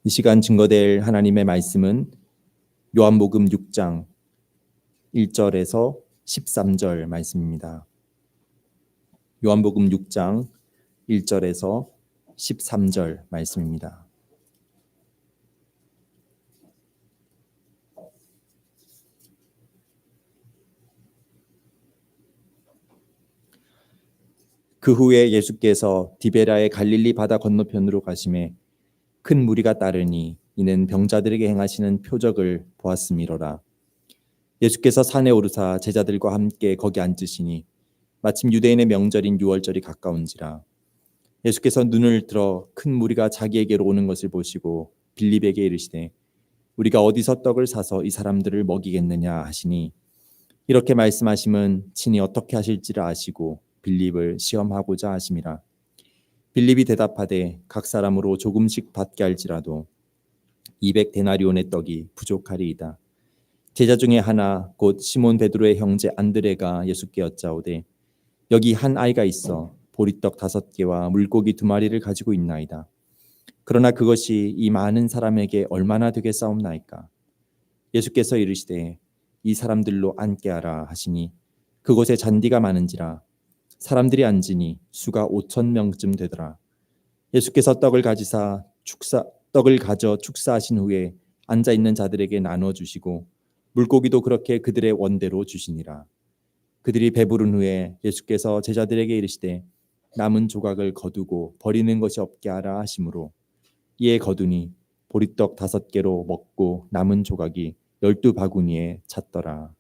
이 시간 증거될 하나님의 말씀은 요한복음 6장 1절에서 13절 말씀입니다. 요한복음 6장 1절에서 13절 말씀입니다. 그 후에 예수께서 디베라의 갈릴리 바다 건너편으로 가심에 큰 무리가 따르니 이는 병자들에게 행하시는 표적을 보았음이로라. 예수께서 산에 오르사 제자들과 함께 거기 앉으시니 마침 유대인의 명절인 유월절이 가까운지라. 예수께서 눈을 들어 큰 무리가 자기에게로 오는 것을 보시고 빌립에게 이르시되 우리가 어디서 떡을 사서 이 사람들을 먹이겠느냐 하시니 이렇게 말씀하심은 친히 어떻게 하실지를 아시고 빌립을 시험하고자 하심이라. 빌립이 대답하되 각 사람으로 조금씩 받게 할지라도 200데나리온의 떡이 부족하리이다. 제자 중에 하나 곧 시몬 베드로의 형제 안드레가 예수께 여짜오되 여기 한 아이가 있어 보리떡 5개와 물고기 2마리를 가지고 있나이다. 그러나 그것이 이 많은 사람에게 얼마나 되겠사옵나이까. 예수께서 이르시되 이 사람들로 앉게 하라 하시니 그곳에 잔디가 많은지라 사람들이 앉으니 수가 5,000명쯤 되더라. 예수께서 떡을 가져 축사하신 후에 앉아 있는 자들에게 나눠 주시고 물고기도 그렇게 그들의 원대로 주시니라. 그들이 배부른 후에 예수께서 제자들에게 이르시되 남은 조각을 거두고 버리는 것이 없게 하라 하시므로 이에 거두니 보리떡 5개로 먹고 남은 조각이 12바구니에 찼더라.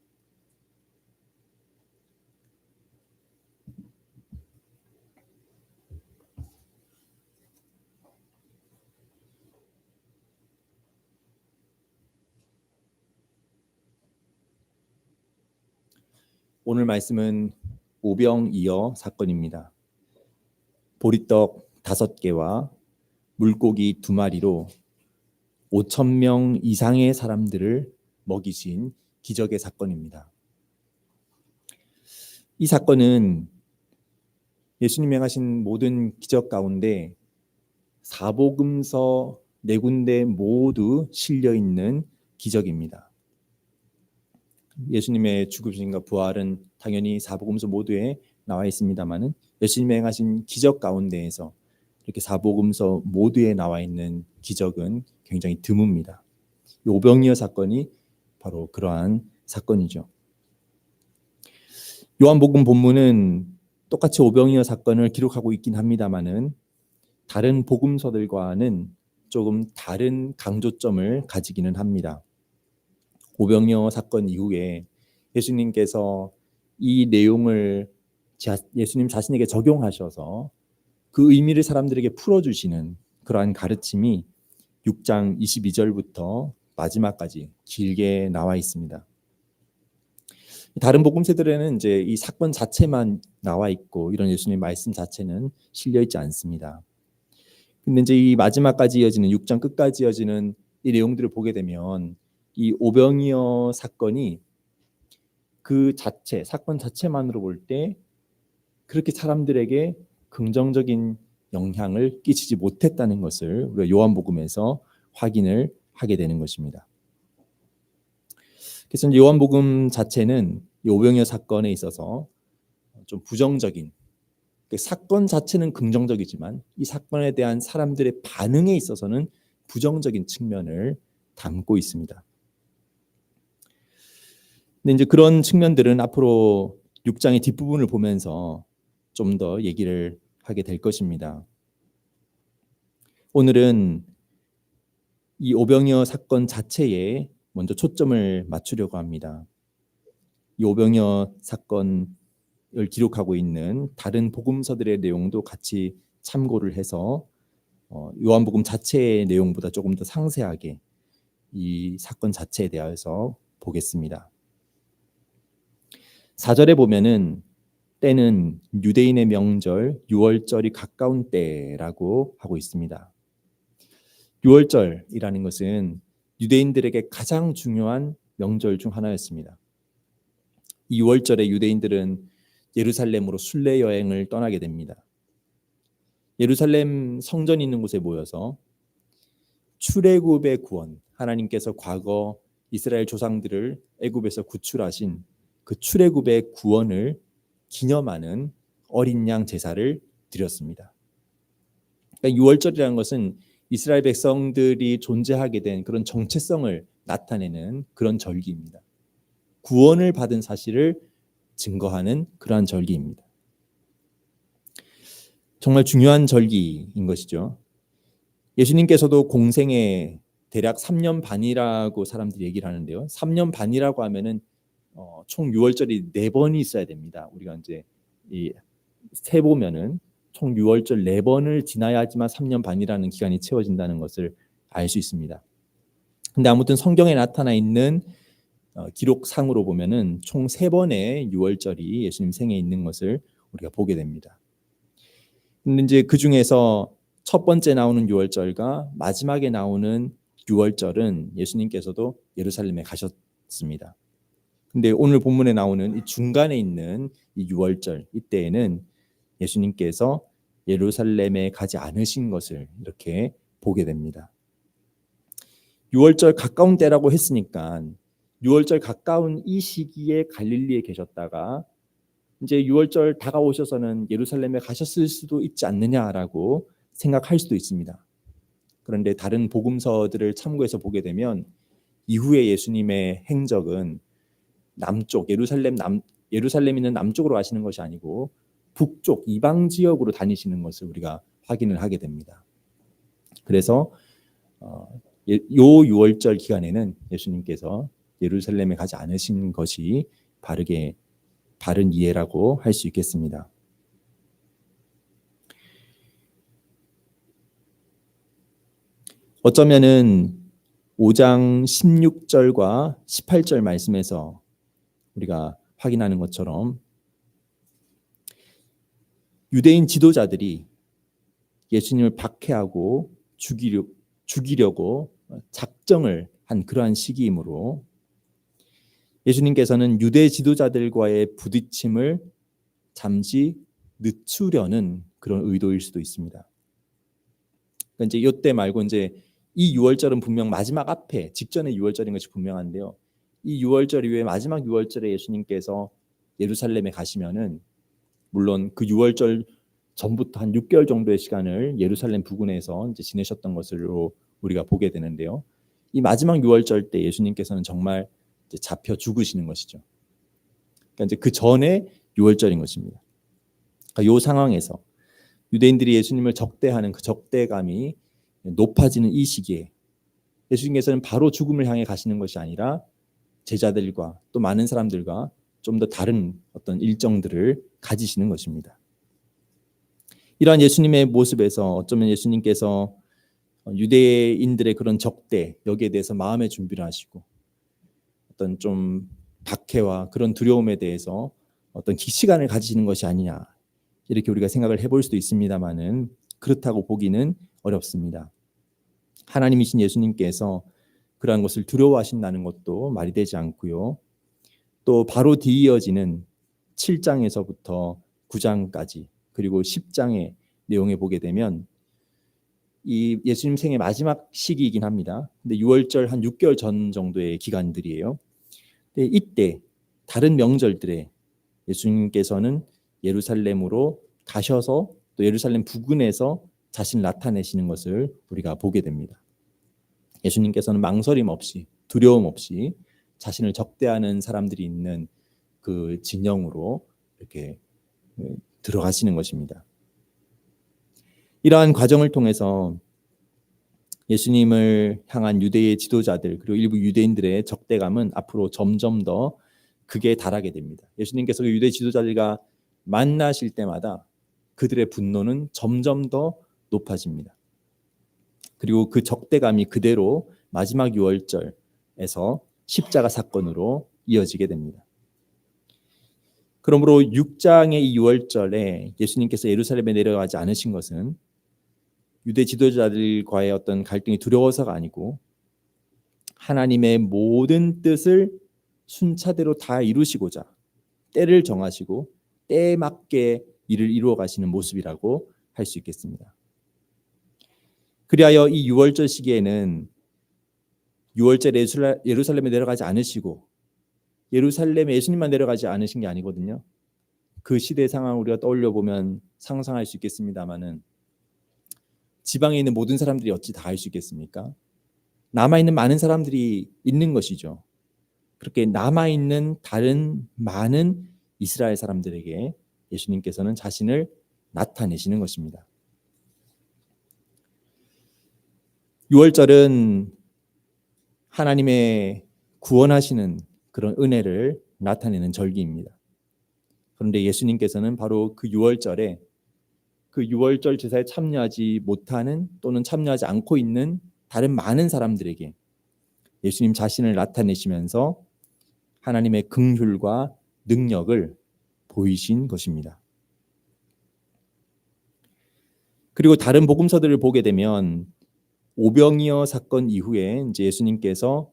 오늘 말씀은 오병이어 사건입니다. 보리떡 5개와 물고기 2마리로 5,000명 이상의 사람들을 먹이신 기적의 사건입니다. 이 사건은 예수님이 행하신 모든 기적 가운데 사복음서 4군데 모두 실려 있는 기적입니다. 예수님의 죽으심과 부활은 당연히 사복음서 모두에 나와 있습니다만은 예수님이 행하신 기적 가운데에서 이렇게 사복음서 모두에 나와 있는 기적은 굉장히 드뭅니다. 이 오병이어 사건이 바로 그러한 사건이죠. 요한복음 본문은 똑같이 오병이어 사건을 기록하고 있긴 합니다만은 다른 복음서들과는 조금 다른 강조점을 가지기는 합니다. 오병이어 사건 이후에 예수님께서 이 내용을 예수님 자신에게 적용하셔서 그 의미를 사람들에게 풀어주시는 그러한 가르침이 6장 22절부터 마지막까지 길게 나와 있습니다. 다른 복음서들에는 이제 이 사건 자체만 나와 있고 이런 예수님의 말씀 자체는 실려 있지 않습니다. 근데 이제 이 마지막까지 이어지는 6장 끝까지 이어지는 이 내용들을 보게 되면 이 오병이어 사건이 그 자체, 사건 자체만으로 볼 때 그렇게 사람들에게 긍정적인 영향을 끼치지 못했다는 것을 우리가 요한복음에서 확인을 하게 되는 것입니다. 그래서 요한복음 자체는 이 오병이어 사건에 있어서 좀 부정적인, 사건 자체는 긍정적이지만 이 사건에 대한 사람들의 반응에 있어서는 부정적인 측면을 담고 있습니다. 근데 이제 그런 측면들은 앞으로 6장의 뒷부분을 보면서 좀 더 얘기를 하게 될 것입니다. 오늘은 이 오병이어 사건 자체에 먼저 초점을 맞추려고 합니다. 이 오병이어 사건을 기록하고 있는 다른 복음서들의 내용도 같이 참고를 해서 요한복음 자체의 내용보다 조금 더 상세하게 이 사건 자체에 대해서 보겠습니다. 4절에 보면은 때는 유대인의 명절 유월절이 가까운 때라고 하고 있습니다. 유월절이라는 것은 유대인들에게 가장 중요한 명절 중 하나였습니다. 이 유월절에 유대인들은 예루살렘으로 순례 여행을 떠나게 됩니다. 예루살렘 성전이 있는 곳에 모여서 출애굽의 구원, 하나님께서 과거 이스라엘 조상들을 애굽에서 구출하신 그 출애굽의 구원을 기념하는 어린 양 제사를 드렸습니다. 그러니까 유월절이라는 것은 이스라엘 백성들이 존재하게 된 그런 정체성을 나타내는 그런 절기입니다. 구원을 받은 사실을 증거하는 그러한 절기입니다. 정말 중요한 절기인 것이죠. 예수님께서도 공생에 대략 3년 반이라고 사람들이 얘기를 하는데요. 3년 반이라고 하면은 총 6월절이 4번이 있어야 됩니다. 우리가 이제 세 보면은 총 6월절 4번을 지나야지만 3년 반이라는 기간이 채워진다는 것을 알 수 있습니다. 근데 아무튼 성경에 나타나 있는 기록상으로 보면은 총 3번의 6월절이 예수님 생에 있는 것을 우리가 보게 됩니다. 근데 이제 그 중에서 첫 번째 나오는 6월절과 마지막에 나오는 6월절은 예수님께서도 예루살렘에 가셨습니다. 근데 오늘 본문에 나오는 이 중간에 있는 이 6월절 이때에는 예수님께서 예루살렘에 가지 않으신 것을 이렇게 보게 됩니다. 6월절 가까운 때라고 했으니까 6월절 가까운 이 시기에 갈릴리에 계셨다가 이제 6월절 다가오셔서는 예루살렘에 가셨을 수도 있지 않느냐라고 생각할 수도 있습니다. 그런데 다른 복음서들을 참고해서 보게 되면 이후에 예수님의 행적은 남쪽 예루살렘 있는 남쪽으로 가시는 것이 아니고 북쪽 이방 지역으로 다니시는 것을 우리가 확인을 하게 됩니다. 그래서 요 6월절 기간에는 예수님께서 예루살렘에 가지 않으신 것이 바른 이해라고 할 수 있겠습니다. 어쩌면은 5장 16절과 18절 말씀에서 우리가 확인하는 것처럼 유대인 지도자들이 예수님을 박해하고 죽이려고 작정을 한 그러한 시기이므로 예수님께서는 유대 지도자들과의 부딪힘을 잠시 늦추려는 그런 의도일 수도 있습니다. 그러니까 이제 이때 말고 이제 이 6월절은 분명 마지막 앞에 직전의 6월절인 것이 분명한데요. 이 6월절 이후에 마지막 6월절에 예수님께서 예루살렘에 가시면은 물론 그 6월절 전부터 한 6개월 정도의 시간을 예루살렘 부근에서 이제 지내셨던 것으로 우리가 보게 되는데요. 이 마지막 6월절 때 예수님께서는 정말 이제 잡혀 죽으시는 것이죠. 그러니까 이제 그 전에 6월절인 것입니다. 그러니까 이 상황에서 유대인들이 예수님을 적대하는 그 적대감이 높아지는 이 시기에 예수님께서는 바로 죽음을 향해 가시는 것이 아니라 제자들과 또 많은 사람들과 좀 더 다른 어떤 일정들을 가지시는 것입니다. 이러한 예수님의 모습에서 어쩌면 예수님께서 유대인들의 그런 적대 여기에 대해서 마음의 준비를 하시고 어떤 좀 박해와 그런 두려움에 대해서 어떤 시간을 가지시는 것이 아니냐 이렇게 우리가 생각을 해볼 수도 있습니다만은 그렇다고 보기는 어렵습니다. 하나님이신 예수님께서 그러한 것을 두려워하신다는 것도 말이 되지 않고요. 또 바로 뒤이어지는 7장에서부터 9장까지 그리고 10장의 내용에 보게 되면 이 예수님 생의 마지막 시기이긴 합니다. 근데 6월절 한 6개월 전 정도의 기간들이에요. 근데 이때 다른 명절들에 예수님께서는 예루살렘으로 가셔서 또 예루살렘 부근에서 자신을 나타내시는 것을 우리가 보게 됩니다. 예수님께서는 망설임 없이 두려움 없이 자신을 적대하는 사람들이 있는 그 진영으로 이렇게 들어가시는 것입니다. 이러한 과정을 통해서 예수님을 향한 유대의 지도자들 그리고 일부 유대인들의 적대감은 앞으로 점점 더 극에 달하게 됩니다. 예수님께서 유대 지도자들과 만나실 때마다 그들의 분노는 점점 더 높아집니다. 그리고 그 적대감이 그대로 마지막 6월절에서 십자가 사건으로 이어지게 됩니다. 그러므로 6장의 이 6월절에 예수님께서 예루살렘에 내려가지 않으신 것은 유대 지도자들과의 어떤 갈등이 두려워서가 아니고 하나님의 모든 뜻을 순차대로 다 이루시고자 때를 정하시고 때에 맞게 일을 이루어 가시는 모습이라고 할 수 있겠습니다. 그리하여 이 유월절 시기에는 유월절에 예루살렘에 내려가지 않으시고 예루살렘에 예수님만 내려가지 않으신 게 아니거든요. 그 시대 상황 우리가 떠올려 보면 상상할 수 있겠습니다만은 지방에 있는 모든 사람들이 어찌 다 할 수 있겠습니까? 남아있는 많은 사람들이 있는 것이죠. 그렇게 남아있는 다른 많은 이스라엘 사람들에게 예수님께서는 자신을 나타내시는 것입니다. 유월절은 하나님의 구원하시는 그런 은혜를 나타내는 절기입니다. 그런데 예수님께서는 바로 그 유월절에 그 유월절 제사에 참여하지 못하는 또는 참여하지 않고 있는 다른 많은 사람들에게 예수님 자신을 나타내시면서 하나님의 긍휼과 능력을 보이신 것입니다. 그리고 다른 복음서들을 보게 되면 오병이어 사건 이후에 이제 예수님께서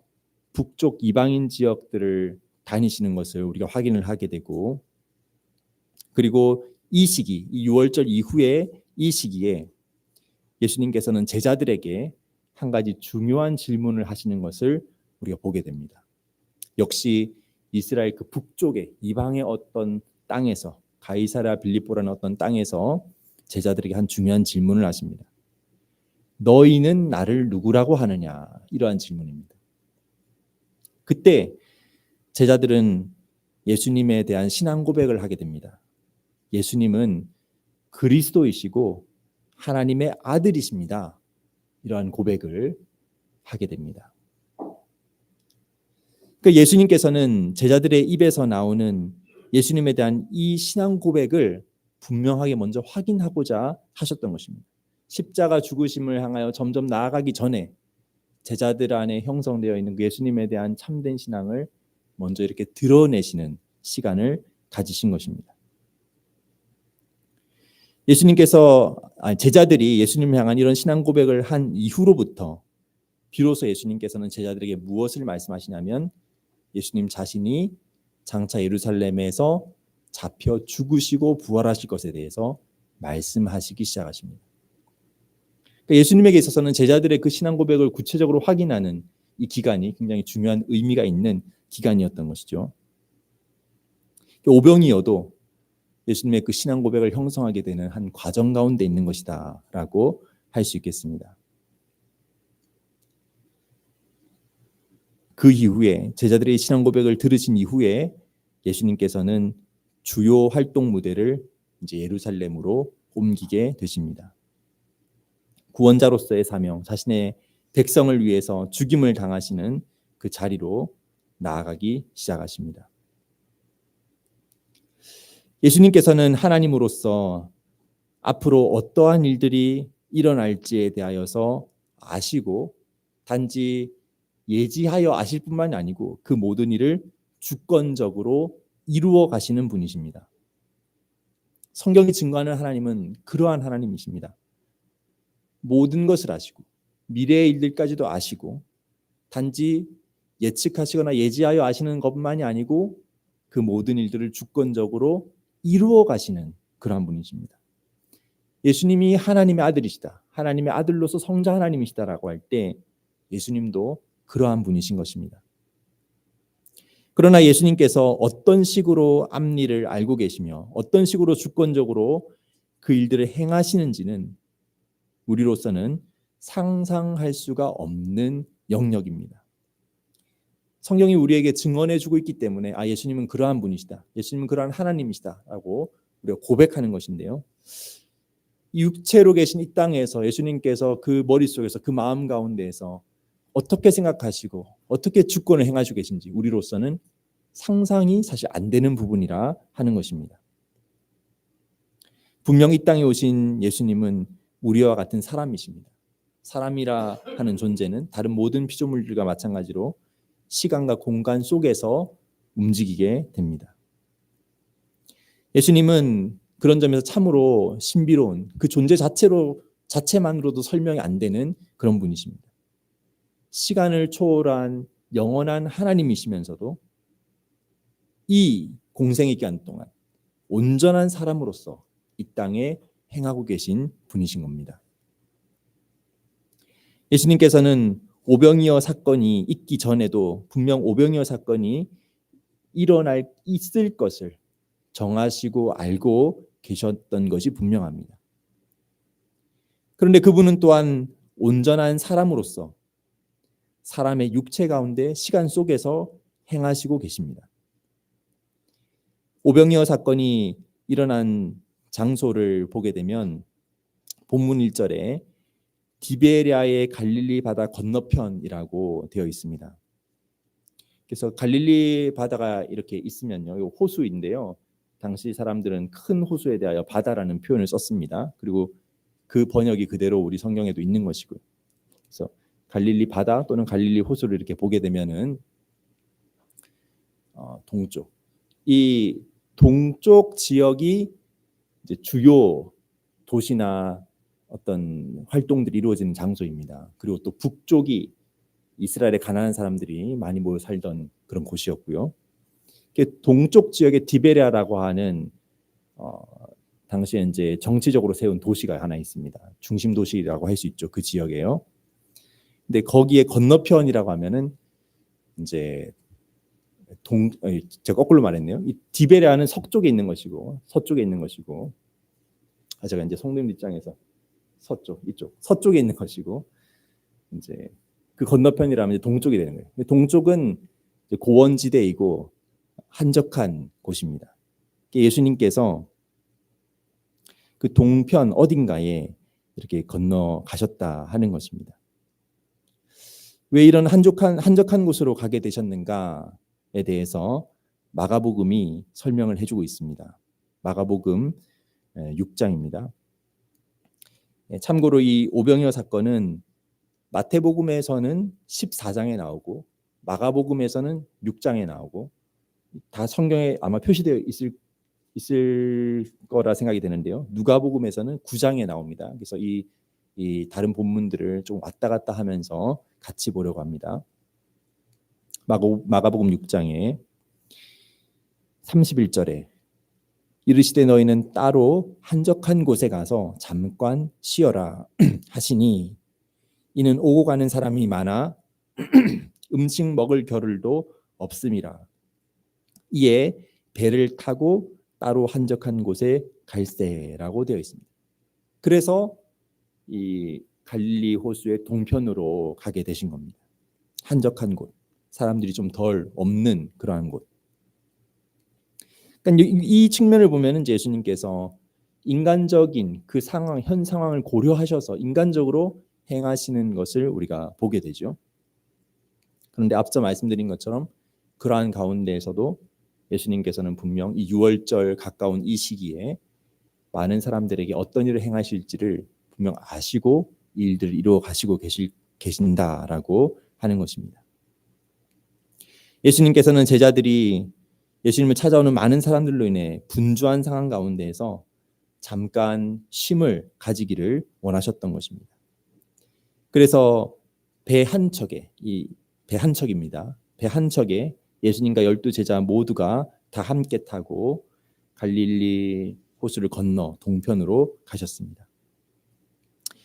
북쪽 이방인 지역들을 다니시는 것을 우리가 확인을 하게 되고, 그리고 이 시기, 이 유월절 이후에 이 시기에 예수님께서는 제자들에게 한 가지 중요한 질문을 하시는 것을 우리가 보게 됩니다. 역시 이스라엘 그 북쪽에 이방의 어떤 땅에서, 가이사랴 빌립보라는 어떤 땅에서 제자들에게 한 중요한 질문을 하십니다. 너희는 나를 누구라고 하느냐? 이러한 질문입니다. 그때 제자들은 예수님에 대한 신앙 고백을 하게 됩니다. 예수님은 그리스도이시고 하나님의 아들이십니다. 이러한 고백을 하게 됩니다. 그러니까 예수님께서는 제자들의 입에서 나오는 예수님에 대한 이 신앙 고백을 분명하게 먼저 확인하고자 하셨던 것입니다. 십자가 죽으심을 향하여 점점 나아가기 전에 제자들 안에 형성되어 있는 예수님에 대한 참된 신앙을 먼저 이렇게 드러내시는 시간을 가지신 것입니다. 제자들이 예수님을 향한 이런 신앙 고백을 한 이후로부터 비로소 예수님께서는 제자들에게 무엇을 말씀하시냐면 예수님 자신이 장차 예루살렘에서 잡혀 죽으시고 부활하실 것에 대해서 말씀하시기 시작하십니다. 그러니까 예수님에게 있어서는 제자들의 그 신앙 고백을 구체적으로 확인하는 이 기간이 굉장히 중요한 의미가 있는 기간이었던 것이죠. 오병이어도 예수님의 그 신앙 고백을 형성하게 되는 한 과정 가운데 있는 것이다 라고 할 수 있겠습니다. 그 이후에 제자들의 신앙 고백을 들으신 이후에 예수님께서는 주요 활동 무대를 이제 예루살렘으로 옮기게 되십니다. 구원자로서의 사명, 자신의 백성을 위해서 죽임을 당하시는 그 자리로 나아가기 시작하십니다. 예수님께서는 하나님으로서 앞으로 어떠한 일들이 일어날지에 대하여서 아시고 단지 예지하여 아실 뿐만이 아니고 그 모든 일을 주권적으로 이루어 가시는 분이십니다. 성경이 증거하는 하나님은 그러한 하나님이십니다. 모든 것을 아시고 미래의 일들까지도 아시고 단지 예측하시거나 예지하여 아시는 것만이 아니고 그 모든 일들을 주권적으로 이루어 가시는 그러한 분이십니다. 예수님이 하나님의 아들이시다, 하나님의 아들로서 성자 하나님이시다라고 할 때 예수님도 그러한 분이신 것입니다. 그러나 예수님께서 어떤 식으로 앞일을 알고 계시며 어떤 식으로 주권적으로 그 일들을 행하시는지는 우리로서는 상상할 수가 없는 영역입니다. 성경이 우리에게 증언해주고 있기 때문에 예수님은 그러한 분이시다, 예수님은 그러한 하나님이시다라고 우리가 고백하는 것인데요. 육체로 계신 이 땅에서 예수님께서 그 머릿속에서 그 마음 가운데에서 어떻게 생각하시고 어떻게 주권을 행하시고 계신지 우리로서는 상상이 사실 안 되는 부분이라 하는 것입니다. 분명 이 땅에 오신 예수님은 우리와 같은 사람이십니다. 사람이라 하는 존재는 다른 모든 피조물들과 마찬가지로 시간과 공간 속에서 움직이게 됩니다. 예수님은 그런 점에서 참으로 신비로운 그 존재 자체만으로도 설명이 안 되는 그런 분이십니다. 시간을 초월한 영원한 하나님이시면서도 이 공생의 기간 동안 온전한 사람으로서 이 땅에 행하고 계신 분이신 겁니다. 예수님께서는 오병이어 사건이 있기 전에도 분명 오병이어 사건이 있을 것을 정하시고 알고 계셨던 것이 분명합니다. 그런데 그분은 또한 온전한 사람으로서 사람의 육체 가운데 시간 속에서 행하시고 계십니다. 오병이어 사건이 일어난 장소를 보게 되면 본문 1절에 디베랴의 갈릴리 바다 건너편이라고 되어 있습니다. 그래서 갈릴리 바다가 이렇게 있으면요, 이 호수인데요. 당시 사람들은 큰 호수에 대하여 바다라는 표현을 썼습니다. 그리고 그 번역이 그대로 우리 성경에도 있는 것이고요. 그래서 갈릴리 바다 또는 갈릴리 호수를 이렇게 보게 되면은 동쪽, 이 동쪽 지역이 이제 주요 도시나 어떤 활동들이 이루어지는 장소입니다. 그리고 또 북쪽이 이스라엘의 가난한 사람들이 많이 모여 살던 그런 곳이었고요. 동쪽 지역의 디베랴라고 하는 당시에 이제 정치적으로 세운 도시가 하나 있습니다. 중심 도시라고 할 수 있죠. 그 지역에요. 근데 거기에 건너편이라고 하면은 이제 제가 거꾸로 말했네요. 이 디베랴는 서쪽에 있는 것이고 서쪽에 있는 것이고 제가 이제 성도님 입장에서 이쪽 서쪽에 있는 것이고 이제 그 건너편이라면 이제 동쪽이 되는 거예요. 동쪽은 이제 고원지대이고 한적한 곳입니다. 예수님께서 그 동편 어딘가에 이렇게 건너가셨다 하는 것입니다. 왜 이런 한적한 곳으로 가게 되셨는가에 대해서 마가복음이 설명을 해주고 있습니다. 마가복음 6장입니다. 참고로 이 오병이어 사건은 마태복음에서는 14장에 나오고 마가복음에서는 6장에 나오고 다 성경에 아마 표시되어 있을 거라 생각이 되는데요. 누가복음에서는 9장에 나옵니다. 그래서 이 다른 본문들을 좀 왔다 갔다 하면서 같이 보려고 합니다. 마가복음 6장에 31절에 이르시되 너희는 따로 한적한 곳에 가서 잠깐 쉬어라 하시니 이는 오고 가는 사람이 많아 음식 먹을 겨를도 없음이라. 이에 배를 타고 따로 한적한 곳에 갈세라고 되어 있습니다. 그래서 이 갈릴리 호수의 동편으로 가게 되신 겁니다. 한적한 곳, 사람들이 좀 덜 없는 그러한 곳. 그러니까 이 측면을 보면 예수님께서 인간적인 그 상황, 현 상황을 고려하셔서 인간적으로 행하시는 것을 우리가 보게 되죠. 그런데 앞서 말씀드린 것처럼 그러한 가운데에서도 예수님께서는 분명 이 유월절 가까운 이 시기에 많은 사람들에게 어떤 일을 행하실지를 분명 아시고 일들을 이루어 가시고 계신다라고 하는 것입니다. 예수님께서는 제자들이 예수님을 찾아오는 많은 사람들로 인해 분주한 상황 가운데에서 잠깐 쉼을 가지기를 원하셨던 것입니다. 그래서 배 한 척입니다. 배 한 척에 예수님과 12 제자 모두가 다 함께 타고 갈릴리 호수를 건너 동편으로 가셨습니다.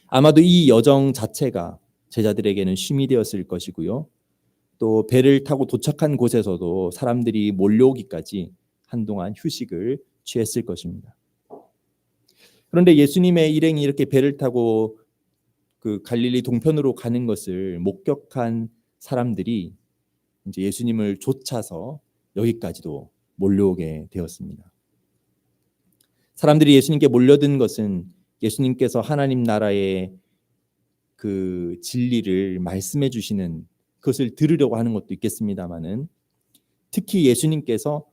아마도 이 여정 자체가 제자들에게는 쉼이 되었을 것이고요. 또 배를 타고 도착한 곳에서도 사람들이 몰려오기까지 한동안 휴식을 취했을 것입니다. 그런데 예수님의 일행이 이렇게 배를 타고 그 갈릴리 동편으로 가는 것을 목격한 사람들이 이제 예수님을 쫓아서 여기까지도 몰려오게 되었습니다. 사람들이 예수님께 몰려든 것은 예수님께서 하나님 나라의 그 진리를 말씀해 주시는 그것을 들으려고 하는 것도 있겠습니다만은 특히 예수님께서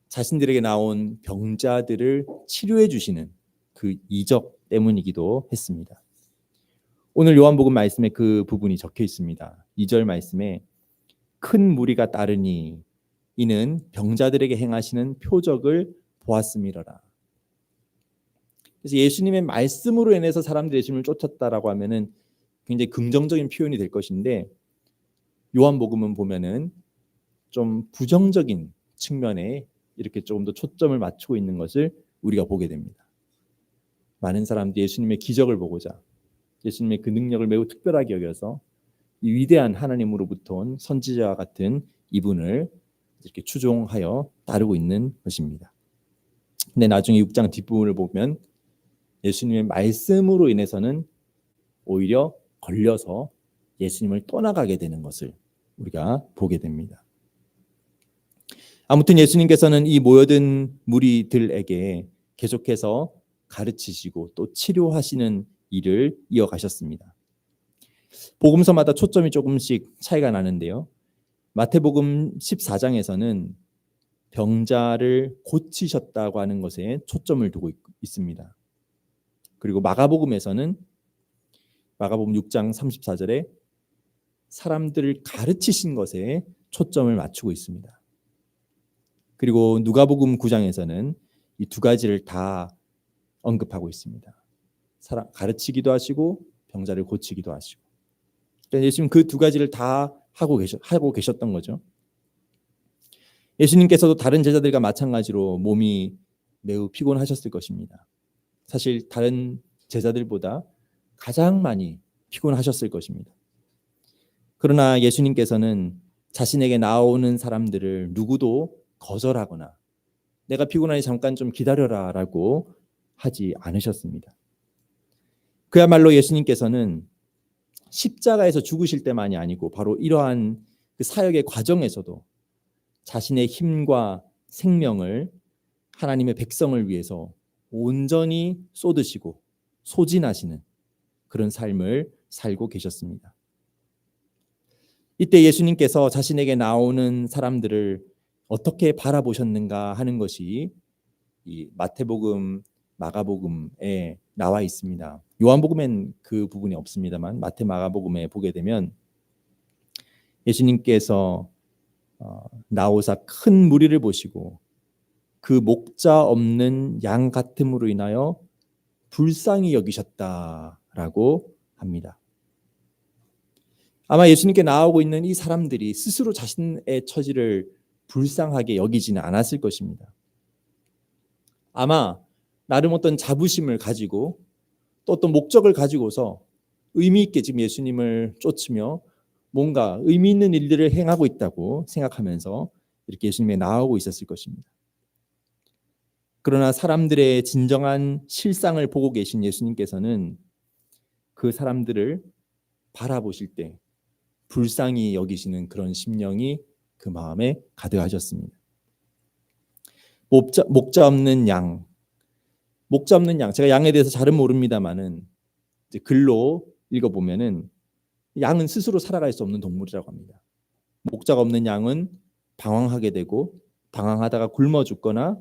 자신들에게 나온 병자들을 치료해 주시는 그 이적 때문이기도 했습니다. 오늘 요한복음 말씀에 그 부분이 적혀 있습니다. 2절 말씀에 큰 무리가 따르니 이는 병자들에게 행하시는 표적을 보았음이로라. 그래서 예수님의 말씀으로 인해서 사람들이 예수님을 쫓았다라고 하면은 굉장히 긍정적인 표현이 될 것인데 요한복음은 보면은 좀 부정적인 측면에 이렇게 조금 더 초점을 맞추고 있는 것을 우리가 보게 됩니다. 많은 사람들이 예수님의 기적을 보고자 예수님의 그 능력을 매우 특별하게 여겨서 이 위대한 하나님으로부터 온 선지자와 같은 이분을 이렇게 추종하여 따르고 있는 것입니다. 근데 나중에 6장 뒷부분을 보면 예수님의 말씀으로 인해서는 오히려 걸려서 예수님을 떠나가게 되는 것을 우리가 보게 됩니다. 아무튼 예수님께서는 이 모여든 무리들에게 계속해서 가르치시고 또 치료하시는 일을 이어가셨습니다. 복음서마다 초점이 조금씩 차이가 나는데요. 마태복음 14장에서는 병자를 고치셨다고 하는 것에 초점을 두고 있습니다. 그리고 마가복음에서는 마가복음 6장 34절에 사람들을 가르치신 것에 초점을 맞추고 있습니다. 그리고 누가복음 9장에서는 이 두 가지를 다 언급하고 있습니다. 가르치기도 하시고 병자를 고치기도 하시고. 그러니까 예수님 그 두 가지를 다 하고 계셨던 거죠. 예수님께서도 다른 제자들과 마찬가지로 몸이 매우 피곤하셨을 것입니다. 사실 다른 제자들보다 가장 많이 피곤하셨을 것입니다. 그러나 예수님께서는 자신에게 나오는 사람들을 누구도 거절하거나 내가 피곤하니 잠깐 좀 기다려라 라고 하지 않으셨습니다. 그야말로 예수님께서는 십자가에서 죽으실 때만이 아니고 바로 이러한 그 사역의 과정에서도 자신의 힘과 생명을 하나님의 백성을 위해서 온전히 쏟으시고 소진하시는 그런 삶을 살고 계셨습니다. 이때 예수님께서 자신에게 나오는 사람들을 어떻게 바라보셨는가 하는 것이 이 마태복음, 마가복음에 나와 있습니다. 요한복음엔 그 부분이 없습니다만 마태, 마가복음에 보게 되면 예수님께서 나오사 큰 무리를 보시고 그 목자 없는 양 같음으로 인하여 불쌍히 여기셨다라고 합니다. 아마 예수님께 나오고 있는 이 사람들이 스스로 자신의 처지를 불쌍하게 여기지는 않았을 것입니다. 아마 나름 어떤 자부심을 가지고 또 어떤 목적을 가지고서 의미 있게 지금 예수님을 쫓으며 뭔가 의미 있는 일들을 행하고 있다고 생각하면서 이렇게 예수님에 나오고 있었을 것입니다. 그러나 사람들의 진정한 실상을 보고 계신 예수님께서는 그 사람들을 바라보실 때 불쌍히 여기시는 그런 심령이 그 마음에 가득하셨습니다. 목자 없는 양. 목자 없는 양. 제가 양에 대해서 잘은 모릅니다만은 이제 글로 읽어보면은 양은 스스로 살아갈 수 없는 동물이라고 합니다. 목자가 없는 양은 방황하게 되고 방황하다가 굶어 죽거나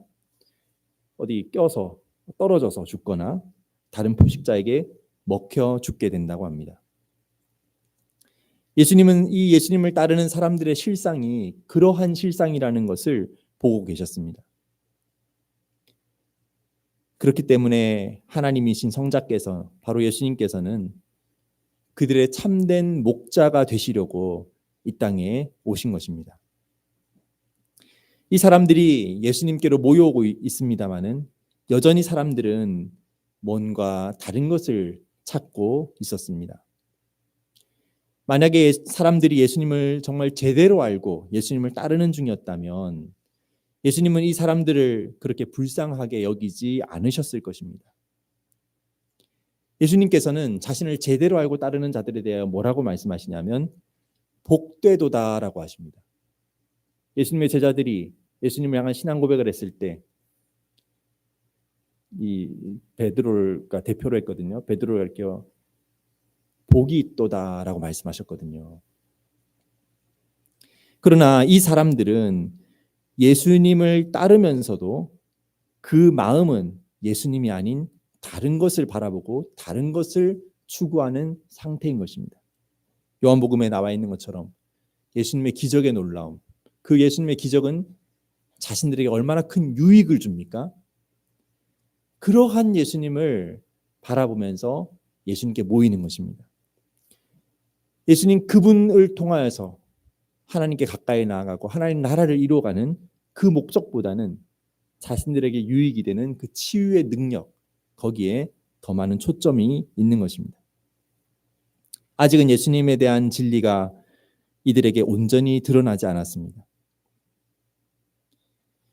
어디 껴서 떨어져서 죽거나 다른 포식자에게 먹혀 죽게 된다고 합니다. 예수님은 이 예수님을 따르는 사람들의 실상이 그러한 실상이라는 것을 보고 계셨습니다. 그렇기 때문에 하나님이신 성자께서 바로 예수님께서는 그들의 참된 목자가 되시려고 이 땅에 오신 것입니다. 이 사람들이 예수님께로 모여오고 있습니다마는 여전히 사람들은 뭔가 다른 것을 찾고 있었습니다. 만약에 사람들이 예수님을 정말 제대로 알고 예수님을 따르는 중이었다면 예수님은 이 사람들을 그렇게 불쌍하게 여기지 않으셨을 것입니다. 예수님께서는 자신을 제대로 알고 따르는 자들에 대하여 뭐라고 말씀하시냐면 복되도다라고 하십니다. 예수님의 제자들이 예수님을 향한 신앙 고백을 했을 때 이 베드로가 대표로 했거든요. 베드로가 이렇게 복이 있도다라고 말씀하셨거든요. 그러나 이 사람들은 예수님을 따르면서도 그 마음은 예수님이 아닌 다른 것을 바라보고 다른 것을 추구하는 상태인 것입니다. 요한복음에 나와 있는 것처럼 예수님의 기적의 놀라움, 그 예수님의 기적은 자신들에게 얼마나 큰 유익을 줍니까? 그러한 예수님을 바라보면서 예수님께 모이는 것입니다. 예수님 그분을 통하여서 하나님께 가까이 나아가고 하나님 나라를 이루어가는 그 목적보다는 자신들에게 유익이 되는 그 치유의 능력, 거기에 더 많은 초점이 있는 것입니다. 아직은 예수님에 대한 진리가 이들에게 온전히 드러나지 않았습니다.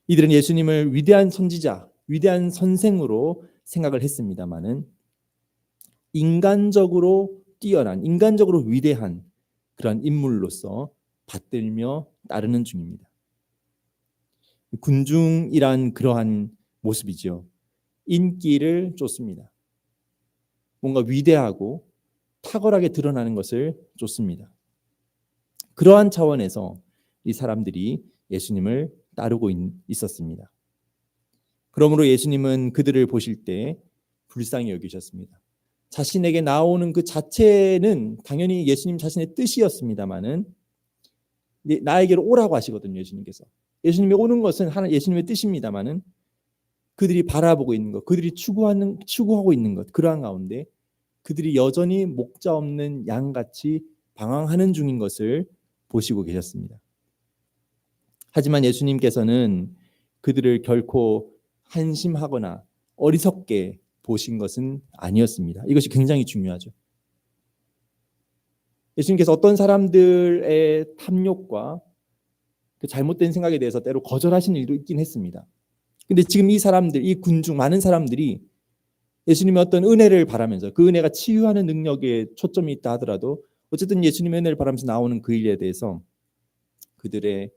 이들은 예수님을 위대한 선지자, 위대한 선생으로 생각을 했습니다마는 인간적으로 뛰어난, 인간적으로 위대한 그런 인물로서 받들며 따르는 중입니다. 군중이란 그러한 모습이죠. 인기를 쫓습니다. 뭔가 위대하고 탁월하게 드러나는 것을 쫓습니다. 그러한 차원에서 이 사람들이 예수님을 따르고 있었습니다. 그러므로 예수님은 그들을 보실 때 불쌍히 여기셨습니다. 자신에게 나오는 그 자체는 당연히 예수님 자신의 뜻이었습니다마는 나에게로 오라고 하시거든요. 예수님께서. 예수님이 오는 것은 하나 예수님의 뜻입니다마는 그들이 바라보고 있는 것, 그들이 추구하고 있는 것, 그러한 가운데 그들이 여전히 목자 없는 양같이 방황하는 중인 것을 보시고 계셨습니다. 하지만 예수님께서는 그들을 결코 한심하거나 어리석게 보신 것은 아니었습니다. 이것이 굉장히 중요하죠. 예수님께서 어떤 사람들의 탐욕과 그 잘못된 생각에 대해서 때로 거절하시는 일도 있긴 했습니다. 근데 지금 이 사람들, 이 군중 많은 사람들이 예수님의 어떤 은혜를 바라면서 그 은혜가 치유하는 능력에 초점이 있다 하더라도 어쨌든 예수님의 은혜를 바라면서 나오는 그 일에 대해서 그들의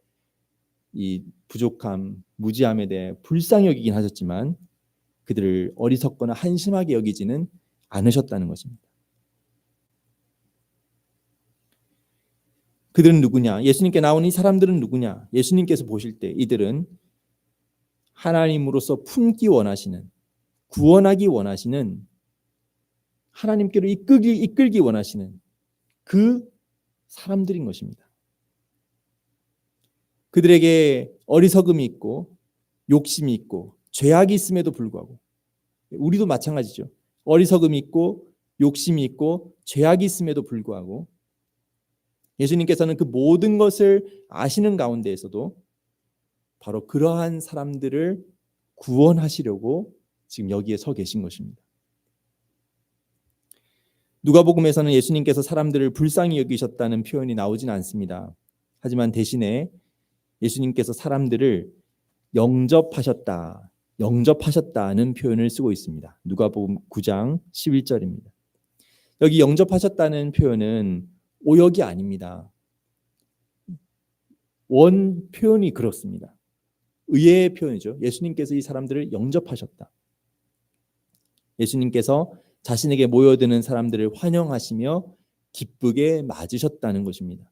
이 부족함, 무지함에 대해 불쌍히 여기긴 하셨지만 그들을 어리석거나 한심하게 여기지는 않으셨다는 것입니다. 그들은 누구냐? 예수님께 나온 이 사람들은 누구냐? 예수님께서 보실 때 이들은 하나님으로서 품기 원하시는, 구원하기 원하시는, 하나님께로 이끌기 원하시는 그 사람들인 것입니다. 그들에게 어리석음이 있고 욕심이 있고 죄악이 있음에도 불구하고 우리도 마찬가지죠. 어리석음이 있고 욕심이 있고 죄악이 있음에도 불구하고 예수님께서는 그 모든 것을 아시는 가운데에서도 바로 그러한 사람들을 구원하시려고 지금 여기에 서 계신 것입니다. 누가복음에서는 예수님께서 사람들을 불쌍히 여기셨다는 표현이 나오진 않습니다. 하지만 대신에 예수님께서 사람들을 영접하셨다는 표현을 쓰고 있습니다. 누가복음 9장 11절입니다. 여기 영접하셨다는 표현은 오역이 아닙니다. 원 표현이 그렇습니다. 의의 표현이죠. 예수님께서 이 사람들을 영접하셨다. 예수님께서 자신에게 모여드는 사람들을 환영하시며 기쁘게 맞으셨다는 것입니다.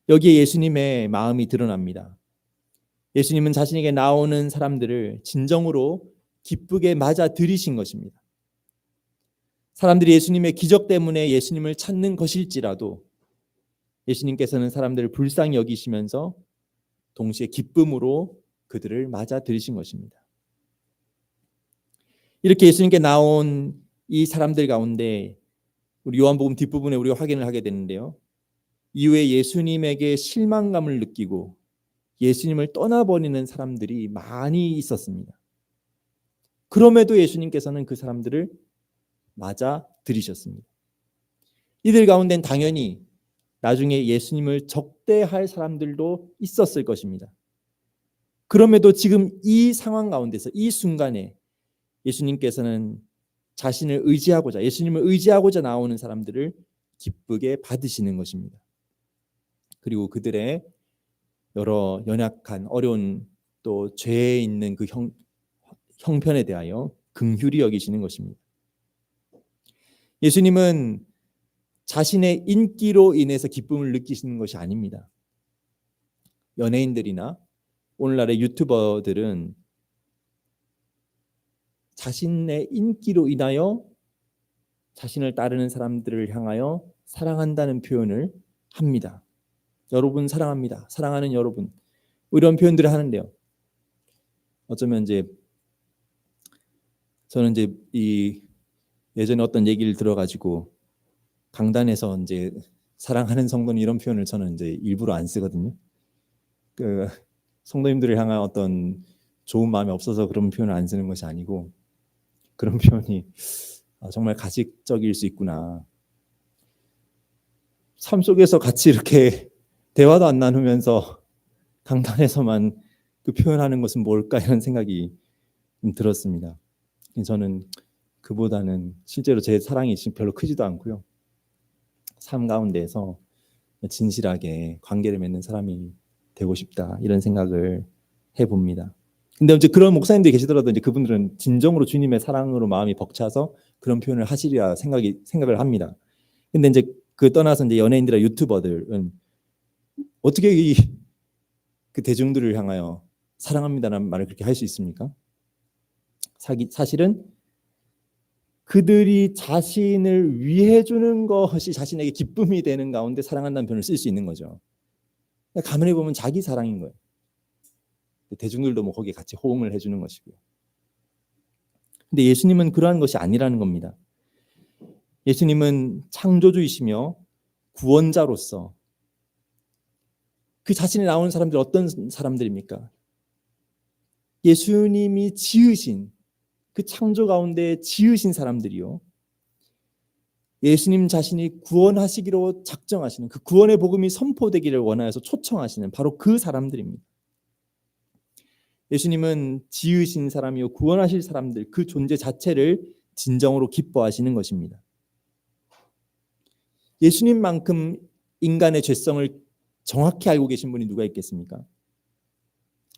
여기에 예수님의 마음이 드러납니다. 예수님은 자신에게 나오는 사람들을 진정으로 기쁘게 맞아 들이신 것입니다. 사람들이 예수님의 기적 때문에 예수님을 찾는 것일지라도 예수님께서는 사람들을 불쌍히 여기시면서 동시에 기쁨으로 그들을 맞아 들이신 것입니다. 이렇게 예수님께 나온 이 사람들 가운데 우리 요한복음 뒷부분에 우리가 확인을 하게 되는데요. 이후에 예수님에게 실망감을 느끼고 예수님을 떠나버리는 사람들이 많이 있었습니다. 그럼에도 예수님께서는 그 사람들을 맞아 들이셨습니다. 이들 가운데는 당연히 나중에 예수님을 적대할 사람들도 있었을 것입니다. 그럼에도 지금 이 상황 가운데서 이 순간에 예수님께서는 예수님을 의지하고자 나오는 사람들을 기쁘게 받으시는 것입니다. 그리고 그들의 여러 연약한 어려운 또 죄에 있는 그 형편에 대하여 긍휼히 여기시는 것입니다. 예수님은 자신의 인기로 인해서 기쁨을 느끼시는 것이 아닙니다. 연예인들이나 오늘날의 유튜버들은 자신의 인기로 인하여 자신을 따르는 사람들을 향하여 사랑한다는 표현을 합니다. 여러분 사랑합니다. 사랑하는 여러분. 이런 표현들을 하는데요. 어쩌면 저는 예전에 어떤 얘기를 들어가지고 강단에서 사랑하는 성도는 이런 표현을 저는 일부러 안 쓰거든요. 그 성도님들을 향한 어떤 좋은 마음이 없어서 그런 표현을 안 쓰는 것이 아니고 그런 표현이 정말 가식적일 수 있구나. 삶 속에서 같이 이렇게 대화도 안 나누면서 강단에서만 그 표현하는 것은 뭘까 이런 생각이 좀 들었습니다. 저는 그보다는 실제로 제 사랑이 지금 별로 크지도 않고요. 삶 가운데에서 진실하게 관계를 맺는 사람이 되고 싶다 이런 생각을 해봅니다. 근데 이제 그런 목사님들이 계시더라도 이제 그분들은 진정으로 주님의 사랑으로 마음이 벅차서 그런 표현을 하시리라 생각을 합니다. 근데 이제 그 떠나서 이제 연예인들이나 유튜버들은 어떻게 그 대중들을 향하여 사랑합니다라는 말을 그렇게 할 수 있습니까? 사실은 그들이 자신을 위해 주는 것이 자신에게 기쁨이 되는 가운데 사랑한다는 표현을 쓸 수 있는 거죠. 가만히 보면 자기 사랑인 거예요. 대중들도 뭐 거기에 같이 호응을 해주는 것이고요. 근데 예수님은 그러한 것이 아니라는 겁니다. 예수님은 창조주이시며 구원자로서 그 자신이 나오는 사람들 어떤 사람들입니까? 예수님이 지으신 그 창조 가운데 지으신 사람들이요. 예수님 자신이 구원하시기로 작정하시는 그 구원의 복음이 선포되기를 원하여서 초청하시는 바로 그 사람들입니다. 예수님은 지으신 사람이요 구원하실 사람들 그 존재 자체를 진정으로 기뻐하시는 것입니다. 예수님만큼 인간의 죄성을 정확히 알고 계신 분이 누가 있겠습니까?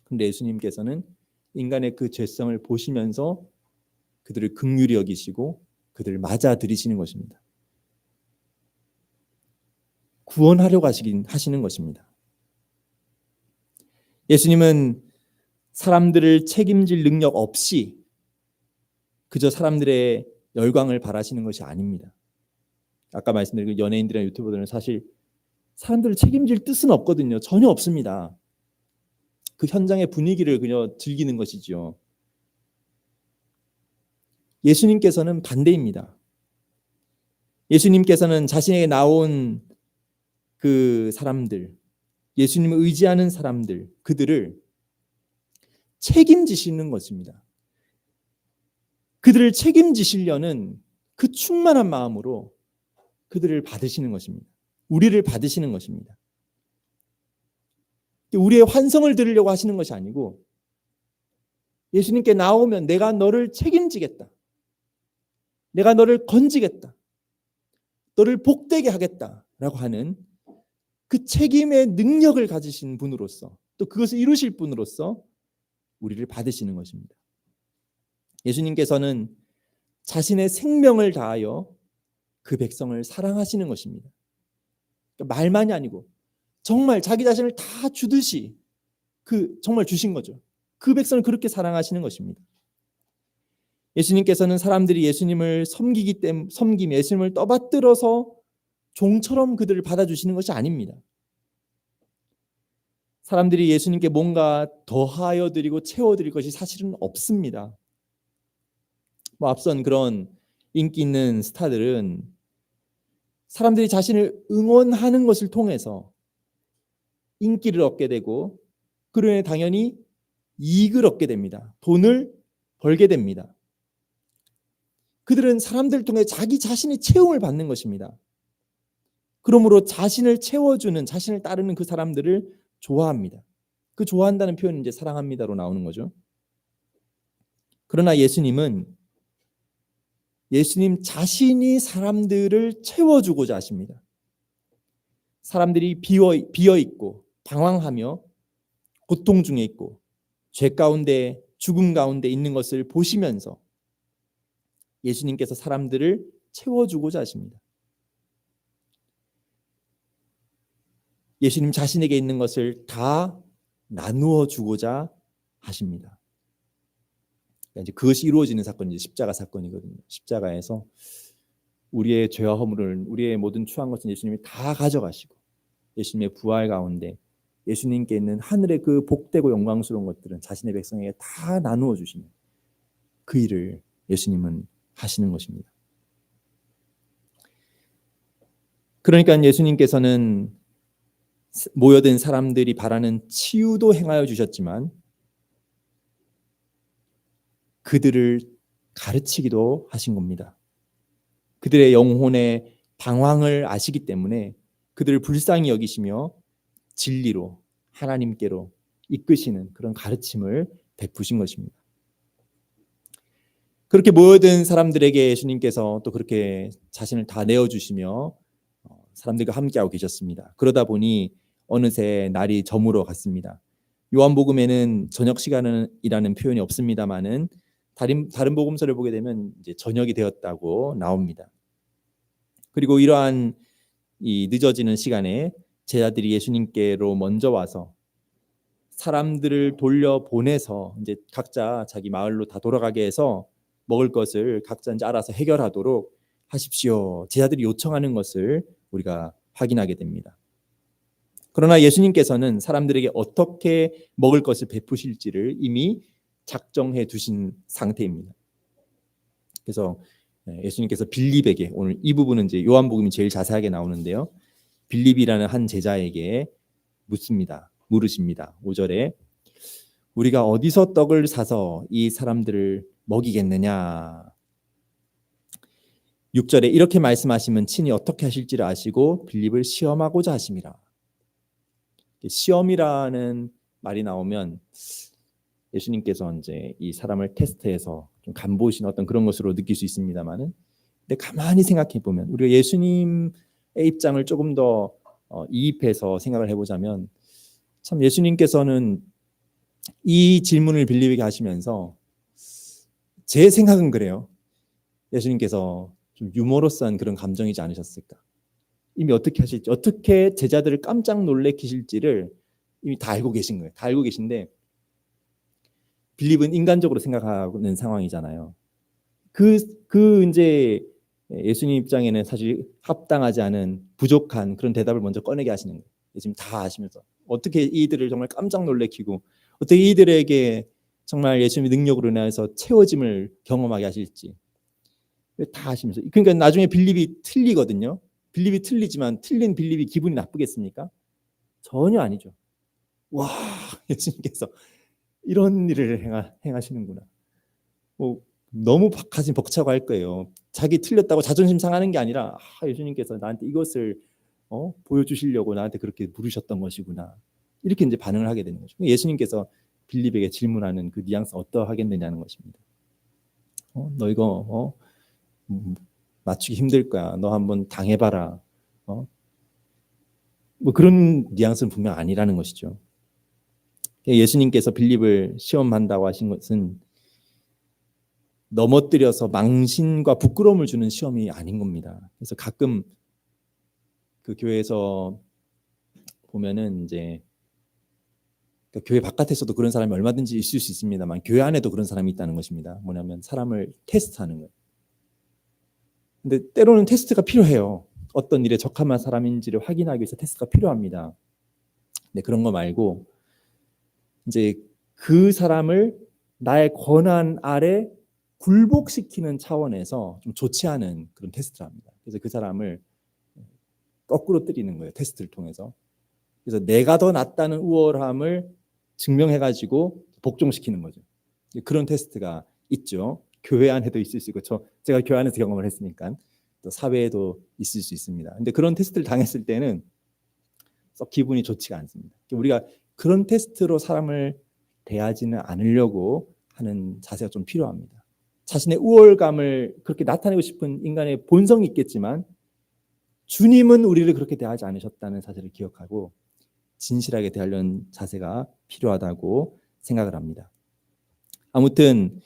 그런데 예수님께서는 인간의 그 죄성을 보시면서 그들을 긍휼히 여기시고 그들을 맞아들이시는 것입니다. 구원하려고 하시는 것입니다. 예수님은 사람들을 책임질 능력 없이 그저 사람들의 열광을 바라시는 것이 아닙니다. 아까 말씀드린 연예인들이나 유튜버들은 사실 사람들을 책임질 뜻은 없거든요. 전혀 없습니다. 그 현장의 분위기를 그냥 즐기는 것이죠. 예수님께서는 반대입니다. 예수님께서는 자신에게 나온 그 사람들, 예수님을 의지하는 사람들, 그들을 책임지시는 것입니다. 그들을 책임지시려는 그 충만한 마음으로 그들을 받으시는 것입니다. 우리를 받으시는 것입니다. 우리의 환성을 들으려고 하시는 것이 아니고 예수님께 나오면 내가 너를 책임지겠다. 내가 너를 건지겠다. 너를 복되게 하겠다라고 하는 그 책임의 능력을 가지신 분으로서 또 그것을 이루실 분으로서 우리를 받으시는 것입니다. 예수님께서는 자신의 생명을 다하여 그 백성을 사랑하시는 것입니다. 그러니까 말만이 아니고 정말 자기 자신을 다 주듯이 정말 주신 거죠. 그 백성을 그렇게 사랑하시는 것입니다. 예수님께서는 사람들이 예수님을 섬기며 예수님을 떠받들어서 종처럼 그들을 받아주시는 것이 아닙니다. 사람들이 예수님께 뭔가 더하여 드리고 채워드릴 것이 사실은 없습니다. 앞선 그런 인기 있는 스타들은 사람들이 자신을 응원하는 것을 통해서 인기를 얻게 되고 그로 인해 당연히 이익을 얻게 됩니다. 돈을 벌게 됩니다. 그들은 사람들을 통해 자기 자신의 채움을 받는 것입니다. 그러므로 자신을 채워주는 자신을 따르는 그 사람들을 좋아합니다. 그 좋아한다는 표현이 이제 사랑합니다로 나오는 거죠. 그러나 예수님 자신이 사람들을 채워주고자 하십니다. 사람들이 비어 있고 방황하며 고통 중에 있고 죄 가운데 죽음 가운데 있는 것을 보시면서 예수님께서 사람들을 채워주고자 하십니다. 예수님 자신에게 있는 것을 다 나누어 주고자 하십니다. 이제 그것이 이루어지는 사건이 십자가 사건이거든요. 십자가에서 우리의 죄와 허물을 우리의 모든 추한 것은 예수님이 다 가져가시고 예수님의 부활 가운데 예수님께 있는 하늘의 그 복되고 영광스러운 것들은 자신의 백성에게 다 나누어 주시는 그 일을 예수님은 하시는 것입니다. 그러니까 예수님께서는 모여든 사람들이 바라는 치유도 행하여 주셨지만 그들을 가르치기도 하신 겁니다. 그들의 영혼의 방황을 아시기 때문에 그들을 불쌍히 여기시며 진리로 하나님께로 이끄시는 그런 가르침을 베푸신 것입니다. 그렇게 모여든 사람들에게 예수님께서 또 그렇게 자신을 다 내어주시며 사람들과 함께하고 계셨습니다. 그러다 보니 어느새 날이 저물어 갔습니다. 요한복음에는 저녁 시간이라는 표현이 없습니다만은 다른 복음서를 보게 되면 이제 저녁이 되었다고 나옵니다. 그리고 이러한 이 늦어지는 시간에 제자들이 예수님께로 먼저 와서 사람들을 돌려보내서 이제 각자 자기 마을로 다 돌아가게 해서 먹을 것을 각자 이제 알아서 해결하도록 하십시오. 제자들이 요청하는 것을 우리가 확인하게 됩니다. 그러나 예수님께서는 사람들에게 어떻게 먹을 것을 베푸실지를 이미 작정해 두신 상태입니다. 그래서 예수님께서 빌립에게, 오늘 이 부분은 이제 요한복음이 제일 자세하게 나오는데요. 빌립이라는 한 제자에게 물으십니다. 5절에 우리가 어디서 떡을 사서 이 사람들을 먹이겠느냐. 6절에 이렇게 말씀하시면 친히 어떻게 하실지를 아시고 빌립을 시험하고자 하심이라. 시험이라는 말이 나오면 예수님께서 이제 이 사람을 테스트해서 좀 간보신 어떤 그런 것으로 느낄 수 있습니다만은, 근데 가만히 생각해 보면 우리가 예수님의 입장을 조금 더 이입해서 생각을 해보자면 참 예수님께서는 이 질문을 빌립에게 하시면서 제 생각은 그래요. 예수님께서 좀 유머러스한 그런 감정이지 않으셨을까? 이미 어떻게 하실지, 어떻게 제자들을 깜짝 놀래키실지를 이미 다 알고 계신 거예요. 다 알고 계신데 빌립은 인간적으로 생각하는 상황이잖아요. 그 이제 예수님 입장에는 사실 합당하지 않은 부족한 그런 대답을 먼저 꺼내게 하시는 거예요. 지금 다 아시면서 어떻게 이들을 정말 깜짝 놀래키고 어떻게 이들에게 정말 예수님의 능력으로 인해서 채워짐을 경험하게 하실지 다 아시면서, 그러니까 나중에 빌립이 틀리거든요. 빌립이 틀리지만 틀린 빌립이 기분이 나쁘겠습니까? 전혀 아니죠. 와, 예수님께서 이런 일을 행하시는구나. 뭐 너무 가슴이 벅차고 할 거예요. 자기 틀렸다고 자존심 상하는 게 아니라 예수님께서 나한테 이것을 보여주시려고 나한테 그렇게 부르셨던 것이구나. 이렇게 이제 반응을 하게 되는 거죠. 예수님께서 빌립에게 질문하는 그 뉘앙스 어떠하겠느냐는 것입니다. 너 이거 맞추기 힘들 거야. 너 한번 당해봐라. 뭐 그런 뉘앙스는 분명 아니라는 것이죠. 예수님께서 빌립을 시험한다고 하신 것은 넘어뜨려서 망신과 부끄러움을 주는 시험이 아닌 겁니다. 그래서 가끔 그 교회에서 보면은 이제 그러니까 교회 바깥에서도 그런 사람이 얼마든지 있을 수 있습니다만 교회 안에도 그런 사람이 있다는 것입니다. 뭐냐면 사람을 테스트하는 거예요. 근데 때로는 테스트가 필요해요. 어떤 일에 적합한 사람인지를 확인하기 위해서 테스트가 필요합니다. 근데 그런 거 말고 이제 그 사람을 나의 권한 아래 굴복시키는 차원에서 좀 좋지 않은 그런 테스트를 합니다. 그래서 그 사람을 거꾸로 때리는 거예요. 테스트를 통해서. 그래서 내가 더 낫다는 우월함을 증명해가지고 복종시키는 거죠. 그런 테스트가 있죠. 교회 안에도 있을 수 있고 제가 교회 안에서 경험을 했으니까 또 사회에도 있을 수 있습니다. 근데 그런 테스트를 당했을 때는 썩 기분이 좋지가 않습니다. 우리가 그런 테스트로 사람을 대하지는 않으려고 하는 자세가 좀 필요합니다. 자신의 우월감을 그렇게 나타내고 싶은 인간의 본성이 있겠지만 주님은 우리를 그렇게 대하지 않으셨다는 사실을 기억하고 진실하게 대하려는 자세가 필요하다고 생각을 합니다. 아무튼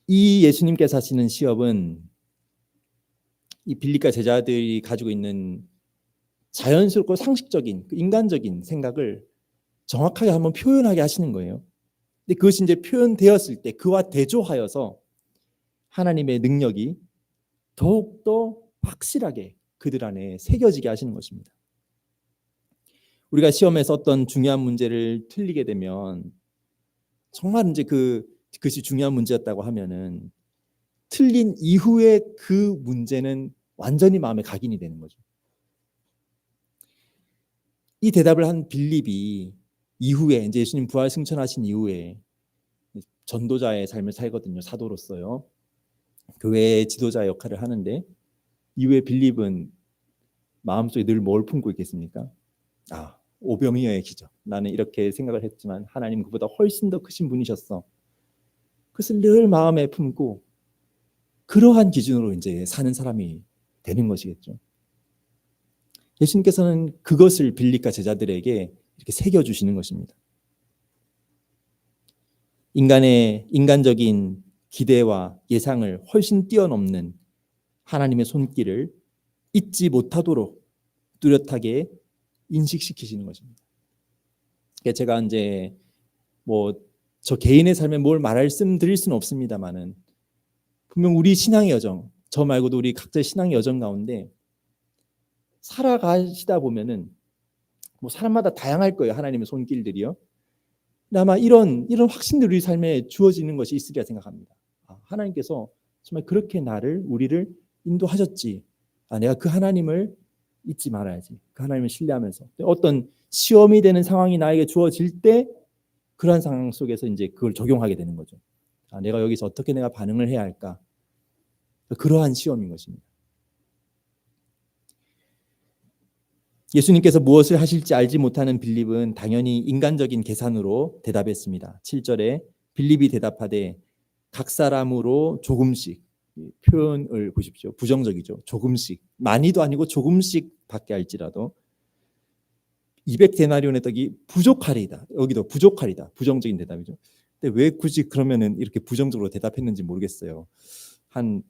이 예수님께서 하시는 시험은 이 빌립과 제자들이 가지고 있는 자연스럽고 상식적인 인간적인 생각을 정확하게 한번 표현하게 하시는 거예요. 근데 그것이 이제 표현되었을 때 그와 대조하여서 하나님의 능력이 더욱더 확실하게 그들 안에 새겨지게 하시는 것입니다. 우리가 시험에서 어떤 중요한 문제를 틀리게 되면 정말 이제 그것이 중요한 문제였다고 하면은 틀린 이후에 그 문제는 완전히 마음에 각인이 되는 거죠. 이 대답을 한 빌립이 이후에 이제 예수님 부활 승천하신 이후에 전도자의 삶을 살거든요. 사도로서요. 교회의 지도자 역할을 하는데 이후에 빌립은 마음속에 늘 뭘 품고 있겠습니까? 오병이어의 기적. 나는 이렇게 생각을 했지만 하나님 그보다 훨씬 더 크신 분이셨어. 그것을 늘 마음에 품고 그러한 기준으로 이제 사는 사람이 되는 것이겠죠. 예수님께서는 그것을 빌립과 제자들에게 이렇게 새겨주시는 것입니다. 인간적인 기대와 예상을 훨씬 뛰어넘는 하나님의 손길을 잊지 못하도록 뚜렷하게 인식시키시는 것입니다. 제가 이제 저 개인의 삶에 뭘 말씀드릴 수는 없습니다만은 분명 우리 신앙의 여정, 저 말고도 우리 각자의 신앙의 여정 가운데 살아가시다 보면은 사람마다 다양할 거예요. 하나님의 손길들이요. 아마 이런 확신들이 우리 삶에 주어지는 것이 있으리라 생각합니다. 하나님께서 정말 그렇게 우리를 인도하셨지. 내가 그 하나님을 잊지 말아야지. 그 하나님을 신뢰하면서 어떤 시험이 되는 상황이 나에게 주어질 때 그러한 상황 속에서 이제 그걸 적용하게 되는 거죠. 내가 여기서 어떻게 내가 반응을 해야 할까? 그러한 시험인 것입니다. 예수님께서 무엇을 하실지 알지 못하는 빌립은 당연히 인간적인 계산으로 대답했습니다. 7절에 빌립이 대답하되 각 사람으로 조금씩, 표현을 보십시오. 부정적이죠. 조금씩, 많이도 아니고 조금씩 받게 할지라도 200데나리온의 떡이 부족하리이다. 여기도 부족하리다. 부정적인 대답이죠. 근데 왜 굳이 그러면은 이렇게 부정적으로 대답했는지 모르겠어요. 한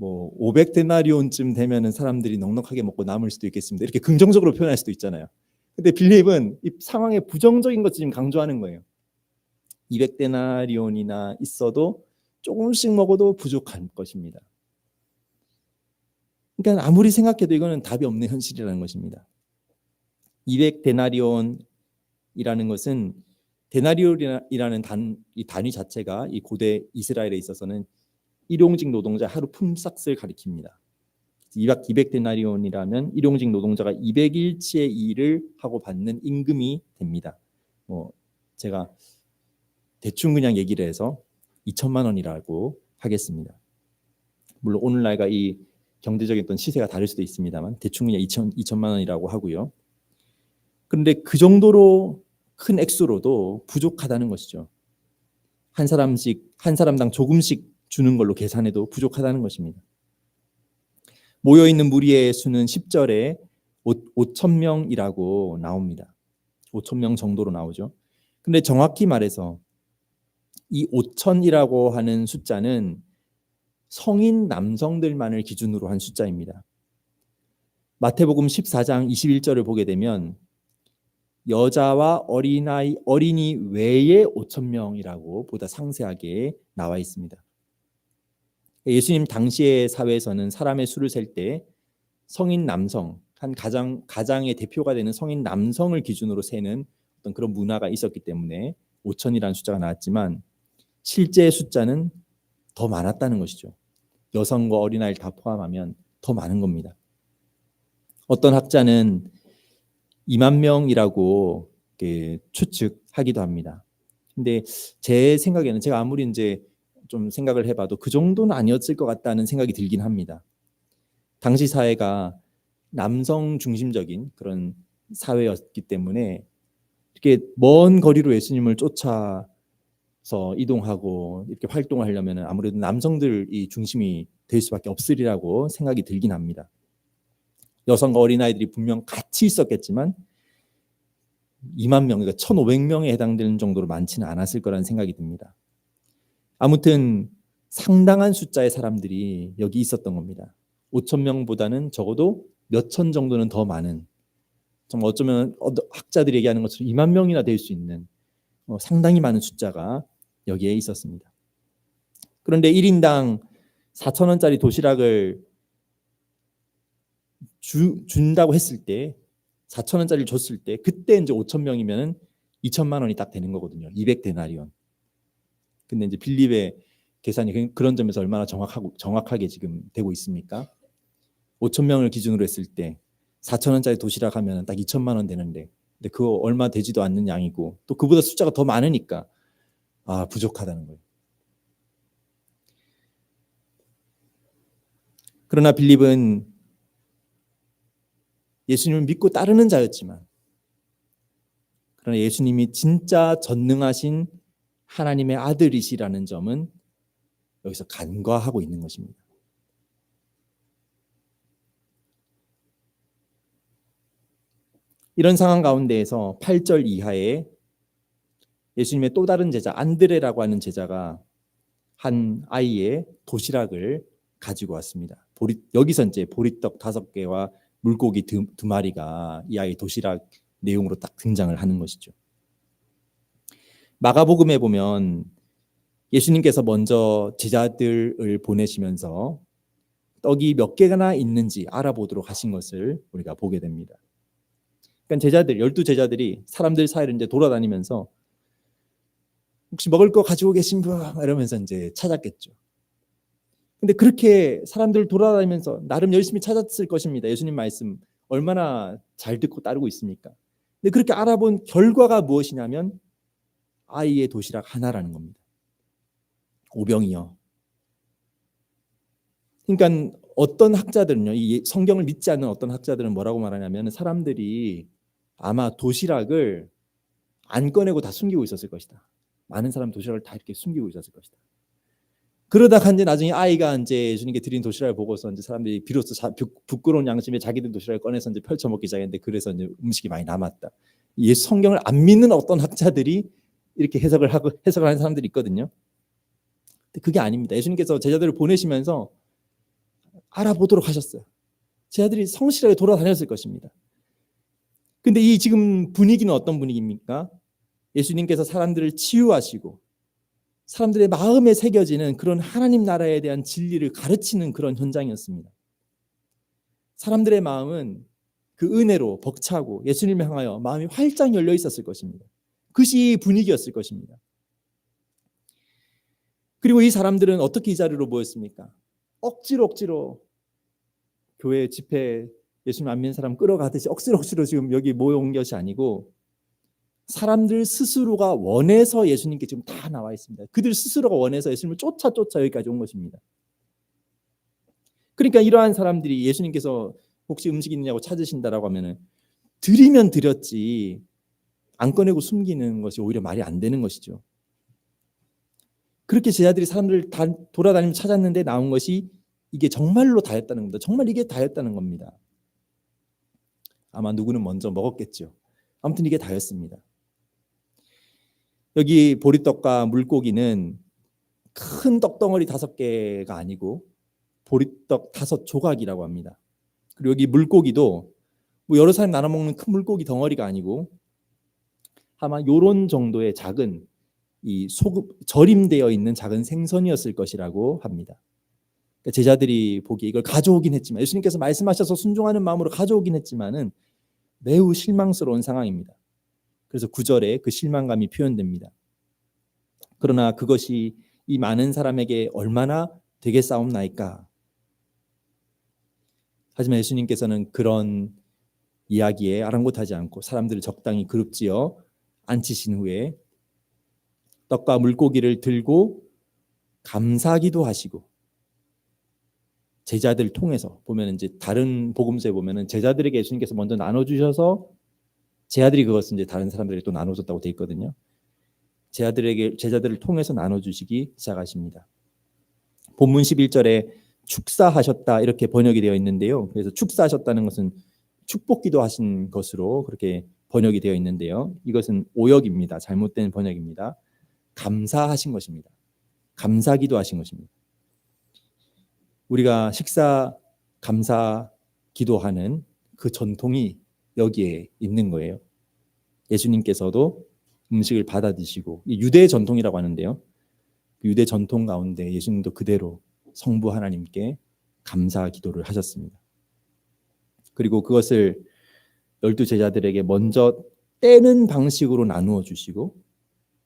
500데나리온쯤 되면은 사람들이 넉넉하게 먹고 남을 수도 있겠습니다. 이렇게 긍정적으로 표현할 수도 있잖아요. 근데 빌립은 이 상황에 부정적인 것을 지금 강조하는 거예요. 200데나리온이나 있어도 조금씩 먹어도 부족할 것입니다. 그러니까 아무리 생각해도 이거는 답이 없는 현실이라는 것입니다. 200데나리온이라는 것은 데나리온이라는 이 단위 자체가 이 고대 이스라엘에 있어서는 일용직 노동자 하루 품삯을 가리킵니다. 200데나리온이라면 일용직 노동자가 200일치의 일을 하고 받는 임금이 됩니다. 제가 대충 그냥 얘기를 해서 2천만 원이라고 하겠습니다. 물론 오늘날과 이 경제적인 어떤 시세가 다를 수도 있습니다만 대충 그냥 2천만 원이라고 하고요. 그런데 그 정도로 큰 액수로도 부족하다는 것이죠. 한 사람당 조금씩 주는 걸로 계산해도 부족하다는 것입니다. 모여있는 무리의 수는 10절에 5,000명이라고 나옵니다. 5,000명 정도로 나오죠. 근데 정확히 말해서 이 5,000이라고 하는 숫자는 성인 남성들만을 기준으로 한 숫자입니다. 마태복음 14장 21절을 보게 되면 여자와 어린이 외에 5,000명이라고 보다 상세하게 나와 있습니다. 예수님 당시의 사회에서는 사람의 수를 셀 때 성인 남성, 한 가장의 대표가 되는 성인 남성을 기준으로 세는 어떤 그런 문화가 있었기 때문에 5,000이라는 숫자가 나왔지만 실제 숫자는 더 많았다는 것이죠. 여성과 어린아이를 다 포함하면 더 많은 겁니다. 어떤 학자는 2만 명이라고 추측하기도 합니다. 근데 제 생각에는 제가 아무리 이제 좀 생각을 해봐도 그 정도는 아니었을 것 같다는 생각이 들긴 합니다. 당시 사회가 남성 중심적인 그런 사회였기 때문에 이렇게 먼 거리로 예수님을 쫓아서 이동하고 이렇게 활동을 하려면 아무래도 남성들이 중심이 될 수밖에 없으리라고 생각이 들긴 합니다. 여성과 어린아이들이 분명 같이 있었겠지만 2만 명, 그러니까 1,500명에 해당되는 정도로 많지는 않았을 거라는 생각이 듭니다. 아무튼 상당한 숫자의 사람들이 여기 있었던 겁니다. 5,000명보다는 적어도 몇천 정도는 더 많은, 정말 어쩌면 학자들이 얘기하는 것처럼 2만 명이나 될 수 있는 상당히 많은 숫자가 여기에 있었습니다. 그런데 1인당 4,000원짜리 도시락을 준다고 했을 때 4,000원짜리를 줬을 때 그때 이제 5,000명이면 2천만 원이 딱 되는 거거든요. 200데나리온. 근데 이제 빌립의 계산이 그런 점에서 얼마나 정확하게 지금 되고 있습니까? 5,000명을 기준으로 했을 때 4,000원짜리 도시락 하면 딱 2천만 원 되는데 근데 그거 얼마 되지도 않는 양이고 또 그보다 숫자가 더 많으니까 부족하다는 거예요. 그러나 빌립은 예수님을 믿고 따르는 자였지만, 그러나 예수님이 진짜 전능하신 하나님의 아들이시라는 점은 여기서 간과하고 있는 것입니다. 이런 상황 가운데에서 8절 이하에 예수님의 또 다른 제자 안드레라고 하는 제자가 한 아이의 도시락을 가지고 왔습니다. 여기서 이제 보리떡 5개와 물고기 2마리가 이 아이의 도시락 내용으로 딱 등장을 하는 것이죠. 마가복음에 보면 예수님께서 먼저 제자들을 보내시면서 떡이 몇 개나 있는지 알아보도록 하신 것을 우리가 보게 됩니다. 그러니까 12제자들이 사람들 사이를 이제 돌아다니면서 혹시 먹을 거 가지고 계신 분? 이러면서 이제 찾았겠죠. 근데 그렇게 사람들 돌아다니면서 나름 열심히 찾았을 것입니다. 예수님 말씀 얼마나 잘 듣고 따르고 있습니까? 근데 그렇게 알아본 결과가 무엇이냐면 아이의 도시락 하나라는 겁니다. 5병이요. 그러니까 어떤 학자들은요, 이 성경을 믿지 않는 어떤 학자들은 뭐라고 말하냐면 사람들이 아마 도시락을 안 꺼내고 다 숨기고 있었을 것이다. 많은 사람 도시락을 다 이렇게 숨기고 있었을 것이다. 그러다가 이제 나중에 아이가 이제 예수님께 드린 도시락을 보고서 이제 사람들이 비로소 부끄러운 양심에 자기들 도시락을 꺼내서 이제 펼쳐 먹기 시작했는데 그래서 이제 음식이 많이 남았다. 이 성경을 안 믿는 어떤 학자들이 이렇게 해석을 하는 사람들이 있거든요. 근데 그게 아닙니다. 예수님께서 제자들을 보내시면서 알아보도록 하셨어요. 제자들이 성실하게 돌아다녔을 것입니다. 근데 이 지금 분위기는 어떤 분위기입니까? 예수님께서 사람들을 치유하시고 사람들의 마음에 새겨지는 그런 하나님 나라에 대한 진리를 가르치는 그런 현장이었습니다. 사람들의 마음은 그 은혜로 벅차고 예수님을 향하여 마음이 활짝 열려 있었을 것입니다. 그것이 분위기였을 것입니다. 그리고 이 사람들은 어떻게 이 자리로 모였습니까? 억지로 교회 집회 예수님 안 믿는 사람 끌어가듯이 억지로 지금 여기 모여온 것이 아니고 사람들 스스로가 원해서 예수님께 지금 다 나와 있습니다. 그들 스스로가 원해서 예수님을 쫓아 여기까지 온 것입니다. 그러니까 이러한 사람들이 예수님께서 혹시 음식 있느냐고 찾으신다라고 하면은 드리면 드렸지 안 꺼내고 숨기는 것이 오히려 말이 안 되는 것이죠. 그렇게 제자들이 사람들을 다 돌아다니면서 찾았는데 나온 것이 이게 정말로 다였다는 겁니다. 정말 이게 다였다는 겁니다. 아마 누구는 먼저 먹었겠죠. 아무튼 이게 다였습니다. 여기 보리떡과 물고기는 큰 떡덩어리 5개가 아니고 보리떡 5조각이라고 합니다. 그리고 여기 물고기도 뭐 여러 사람 나눠 먹는 큰 물고기 덩어리가 아니고 아마 요런 정도의 작은 이 절임되어 있는 작은 생선이었을 것이라고 합니다. 그러니까 제자들이 보기에 이걸 가져오긴 했지만 예수님께서 말씀하셔서 순종하는 마음으로 가져오긴 했지만은 매우 실망스러운 상황입니다. 그래서 9절에 그 실망감이 표현됩니다. 그러나 그것이 이 많은 사람에게 얼마나 되겠사옵나이까. 하지만 예수님께서는 그런 이야기에 아랑곳하지 않고 사람들을 적당히 그룹지어 앉히신 후에 떡과 물고기를 들고 감사기도 하시고 제자들 통해서 보면 이제 다른 복음서에 보면은 제자들에게 예수님께서 먼저 나눠주셔서 제자들이 그것을 이제 다른 사람들에게 또 나눠줬다고 돼 있거든요. 제자들을 통해서 나눠주시기 시작하십니다. 본문 11절에 축사하셨다 이렇게 번역이 되어 있는데요. 그래서 축사하셨다는 것은 축복기도 하신 것으로 그렇게 번역이 되어 있는데요. 이것은 오역입니다. 잘못된 번역입니다. 감사하신 것입니다. 감사기도 하신 것입니다. 우리가 식사 감사 기도하는 그 전통이 여기에 있는 거예요. 예수님께서도 음식을 받아 드시고 유대 전통이라고 하는데요. 유대 전통 가운데 예수님도 그대로 성부 하나님께 감사 기도를 하셨습니다. 그리고 그것을 12제자들에게 먼저 떼는 방식으로 나누어 주시고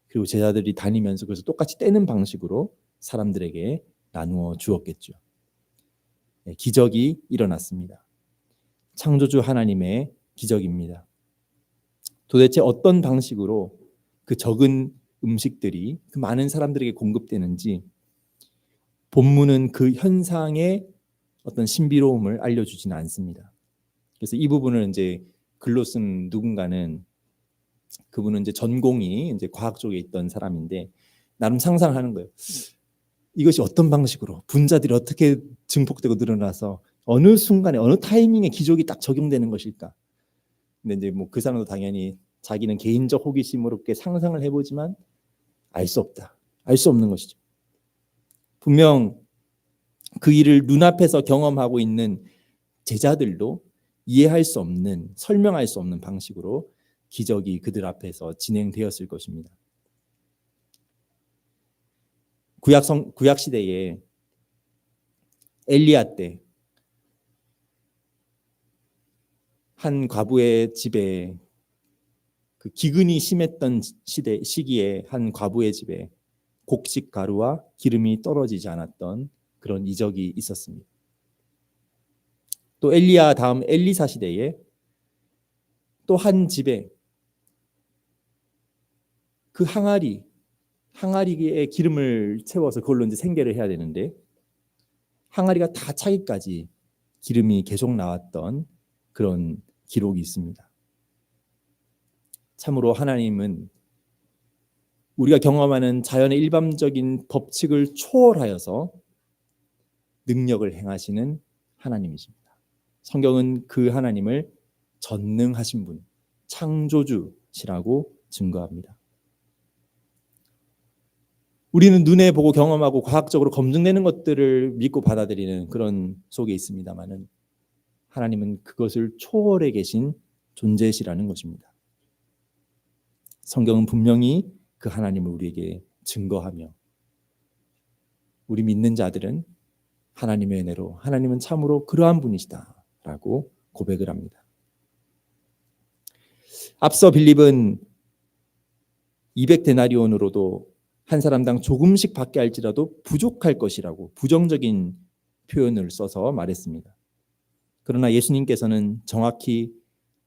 그리고 제자들이 다니면서 그래서 똑같이 떼는 방식으로 사람들에게 나누어 주었겠죠. 기적이 일어났습니다. 창조주 하나님의 기적입니다. 도대체 어떤 방식으로 그 적은 음식들이 그 많은 사람들에게 공급되는지 본문은 그 현상의 어떤 신비로움을 알려주지는 않습니다. 그래서 이 부분을 이제 글로 쓴 누군가는, 그분은 이제 전공이 이제 과학 쪽에 있던 사람인데 나름 상상하는 거예요. 이것이 어떤 방식으로 분자들이 어떻게 증폭되고 늘어나서 어느 순간에 어느 타이밍에 기적이 딱 적용되는 것일까? 근데 이제 뭐 그 사람도 당연히 자기는 개인적 호기심으로 이렇게 상상을 해보지만 알 수 없다. 알 수 없는 것이죠. 분명 그 일을 눈앞에서 경험하고 있는 제자들도 이해할 수 없는, 설명할 수 없는 방식으로 기적이 그들 앞에서 진행되었을 것입니다. 구약 시대에 엘리야 때 한 과부의 집에, 그 기근이 심했던 시기에 한 과부의 집에 곡식 가루와 기름이 떨어지지 않았던 그런 이적이 있었습니다. 또 엘리야 다음 엘리사 시대에 또 한 집에 그 항아리에 기름을 채워서 그걸로 이제 생계를 해야 되는데 항아리가 다 차기까지 기름이 계속 나왔던 그런 기록이 있습니다. 참으로 하나님은 우리가 경험하는 자연의 일반적인 법칙을 초월하여서 능력을 행하시는 하나님이십니다. 성경은 그 하나님을 전능하신 분, 창조주시라고 증거합니다. 우리는 눈에 보고 경험하고 과학적으로 검증되는 것들을 믿고 받아들이는 그런 속에 있습니다만은 하나님은 그것을 초월해 계신 존재시라는 것입니다. 성경은 분명히 그 하나님을 우리에게 증거하며 우리 믿는 자들은 하나님의 은혜로 하나님은 참으로 그러한 분이시다라고 고백을 합니다. 앞서 빌립은 200데나리온으로도 한 사람당 조금씩 받게 할지라도 부족할 것이라고 부정적인 표현을 써서 말했습니다. 그러나 예수님께서는 정확히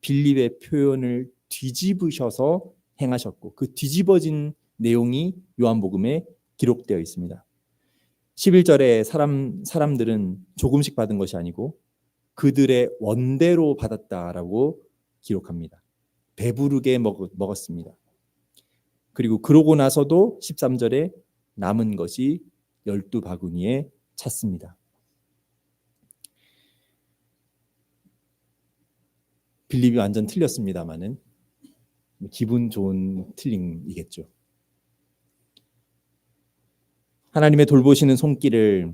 빌립의 표현을 뒤집으셔서 행하셨고 그 뒤집어진 내용이 요한복음에 기록되어 있습니다. 11절에 사람들은 조금씩 받은 것이 아니고 그들의 원대로 받았다라고 기록합니다. 배부르게 먹었습니다. 그리고 그러고 나서도 13절에 남은 것이 12바구니에 찼습니다. 빌립이 완전 틀렸습니다만은 기분 좋은 틀림이겠죠. 하나님의 돌보시는 손길을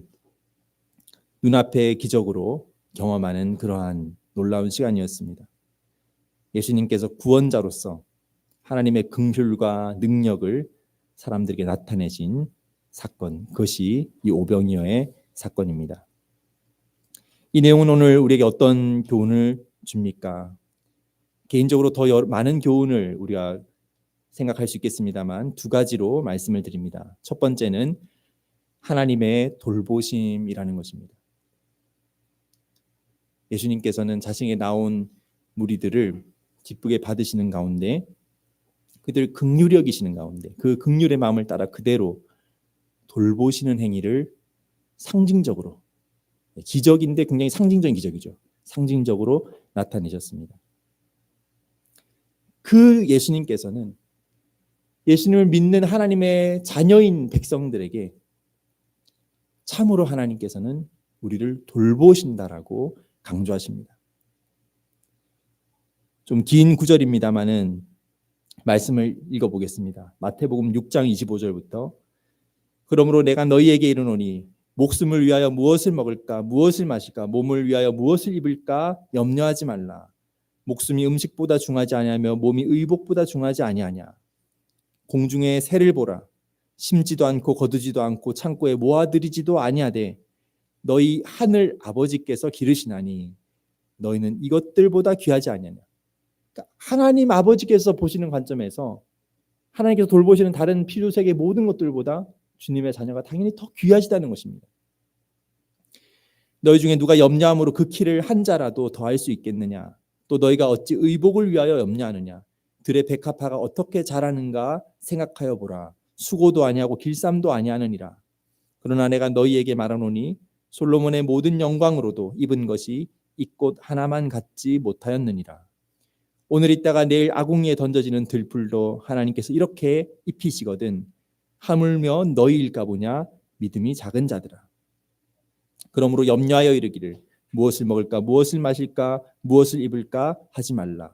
눈앞의 기적으로 경험하는 그러한 놀라운 시간이었습니다. 예수님께서 구원자로서 하나님의 긍휼과 능력을 사람들에게 나타내신 사건, 그것이 이 오병이어의 사건입니다. 이 내용은 오늘 우리에게 어떤 교훈을 줍니까? 개인적으로 더 많은 교훈을 우리가 생각할 수 있겠습니다만 두 가지로 말씀을 드립니다. 첫 번째는 하나님의 돌보심이라는 것입니다. 예수님께서는 자신에게 나온 무리들을 기쁘게 받으시는 가운데 그들 긍휼히 여기시는 가운데 그 긍휼의 마음을 따라 그대로 돌보시는 행위를 상징적으로, 기적인데 굉장히 상징적인 기적이죠. 상징적으로 나타내셨습니다. 그 예수님께서는 예수님을 믿는 하나님의 자녀인 백성들에게 참으로 하나님께서는 우리를 돌보신다라고 강조하십니다. 좀 긴 구절입니다만은 말씀을 읽어보겠습니다. 마태복음 6장 25절부터 그러므로 내가 너희에게 이르노니 목숨을 위하여 무엇을 먹을까 무엇을 마실까 몸을 위하여 무엇을 입을까 염려하지 말라. 목숨이 음식보다 중하지 아니하며 몸이 의복보다 중하지 아니하냐. 공중의 새를 보라. 심지도 않고 거두지도 않고 창고에 모아들이지도 아니하되 너희 하늘 아버지께서 기르시나니 너희는 이것들보다 귀하지 아니하냐. 그러니까 하나님 아버지께서 보시는 관점에서 하나님께서 돌보시는 다른 필요세계 모든 것들보다 주님의 자녀가 당연히 더 귀하시다는 것입니다. 너희 중에 누가 염려함으로 그 키를 한 자라도 더할 수 있겠느냐. 또 너희가 어찌 의복을 위하여 염려하느냐. 들의 백합화가 어떻게 자라는가 생각하여 보라. 수고도 아니하고 길쌈도 아니하느니라. 그러나 내가 너희에게 말하노니 솔로몬의 모든 영광으로도 입은 것이 이 꽃 하나만 갖지 못하였느니라. 오늘 있다가 내일 아궁이에 던져지는 들풀도 하나님께서 이렇게 입히시거든 하물며 너희일까 보냐 믿음이 작은 자들아. 그러므로 염려하여 이르기를 무엇을 먹을까 무엇을 마실까 무엇을 입을까 하지 말라.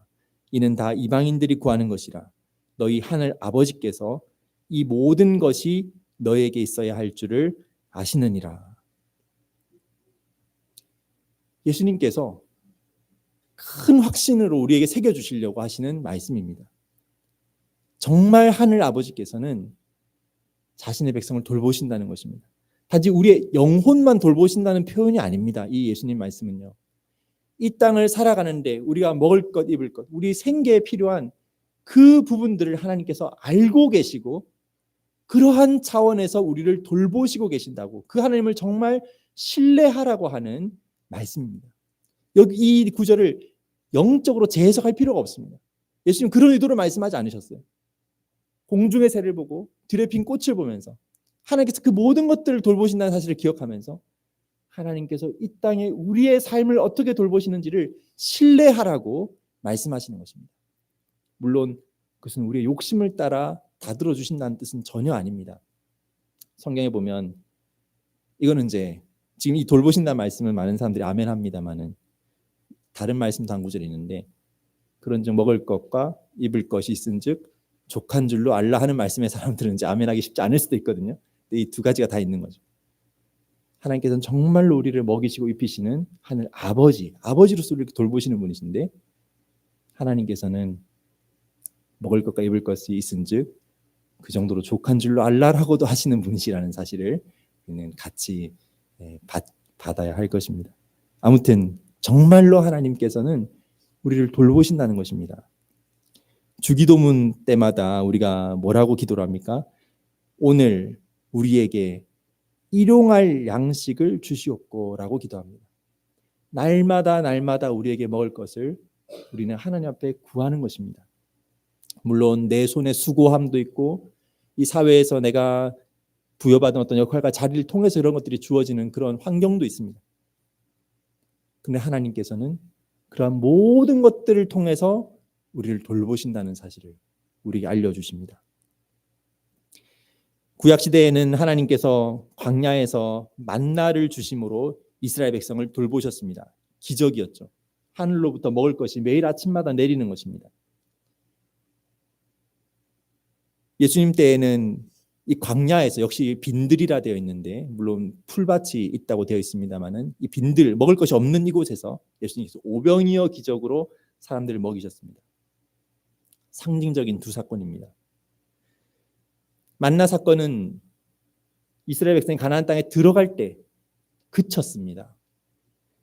이는 다 이방인들이 구하는 것이라. 너희 하늘 아버지께서 이 모든 것이 너에게 있어야 할 줄을 아시느니라. 예수님께서 큰 확신으로 우리에게 새겨주시려고 하시는 말씀입니다. 정말 하늘 아버지께서는 자신의 백성을 돌보신다는 것입니다. 단지 우리의 영혼만 돌보신다는 표현이 아닙니다. 이 예수님 말씀은요. 이 땅을 살아가는데 우리가 먹을 것, 입을 것, 우리 생계에 필요한 그 부분들을 하나님께서 알고 계시고 그러한 차원에서 우리를 돌보시고 계신다고, 그 하나님을 정말 신뢰하라고 하는 말씀입니다. 여기 이 구절을 영적으로 재해석할 필요가 없습니다. 예수님 그런 의도로 말씀하지 않으셨어요. 공중의 새를 보고 들에 핀 꽃을 보면서 하나님께서 그 모든 것들을 돌보신다는 사실을 기억하면서 하나님께서 이 땅에 우리의 삶을 어떻게 돌보시는지를 신뢰하라고 말씀하시는 것입니다. 물론 그것은 우리의 욕심을 따라 다 들어주신다는 뜻은 전혀 아닙니다. 성경에 보면 이거는 이제 지금 이 돌보신다는 말씀을 많은 사람들이 아멘 합니다만은 다른 말씀도 한 구절이 있는데 그런즉 먹을 것과 입을 것이 있은즉 족한 줄로 알라 하는 말씀의 사람들은 이제 아멘하기 쉽지 않을 수도 있거든요. 근데 이 두 가지가 다 있는 거죠. 하나님께서는 정말로 우리를 먹이시고 입히시는 하늘 아버지로서 우리를 돌보시는 분이신데 하나님께서는 먹을 것과 입을 것이 있은즉 그 정도로 족한 줄로 알라라고도 하시는 분이시라는 사실을 우리는 같이 받아야 할 것입니다. 아무튼 정말로 하나님께서는 우리를 돌보신다는 것입니다. 주기도문 때마다 우리가 뭐라고 기도를 합니까? 오늘 우리에게 일용할 양식을 주시옵고라고 기도합니다. 날마다 우리에게 먹을 것을 우리는 하나님 앞에 구하는 것입니다. 물론 내 손에 수고함도 있고 이 사회에서 내가 부여받은 어떤 역할과 자리를 통해서 이런 것들이 주어지는 그런 환경도 있습니다. 근데 하나님께서는 그러한 모든 것들을 통해서 우리를 돌보신다는 사실을 우리에게 알려주십니다. 구약시대에는 하나님께서 광야에서 만나를 주심으로 이스라엘 백성을 돌보셨습니다. 기적이었죠. 하늘로부터 먹을 것이 매일 아침마다 내리는 것입니다. 예수님 때에는 이 광야에서 역시 빈들이라 되어 있는데 물론 풀밭이 있다고 되어 있습니다만은 이 빈들 먹을 것이 없는 이곳에서 예수님께서 오병이어 기적으로 사람들을 먹이셨습니다. 상징적인 두 사건입니다. 만나 사건은 이스라엘 백성이 가나안 땅에 들어갈 때 그쳤습니다.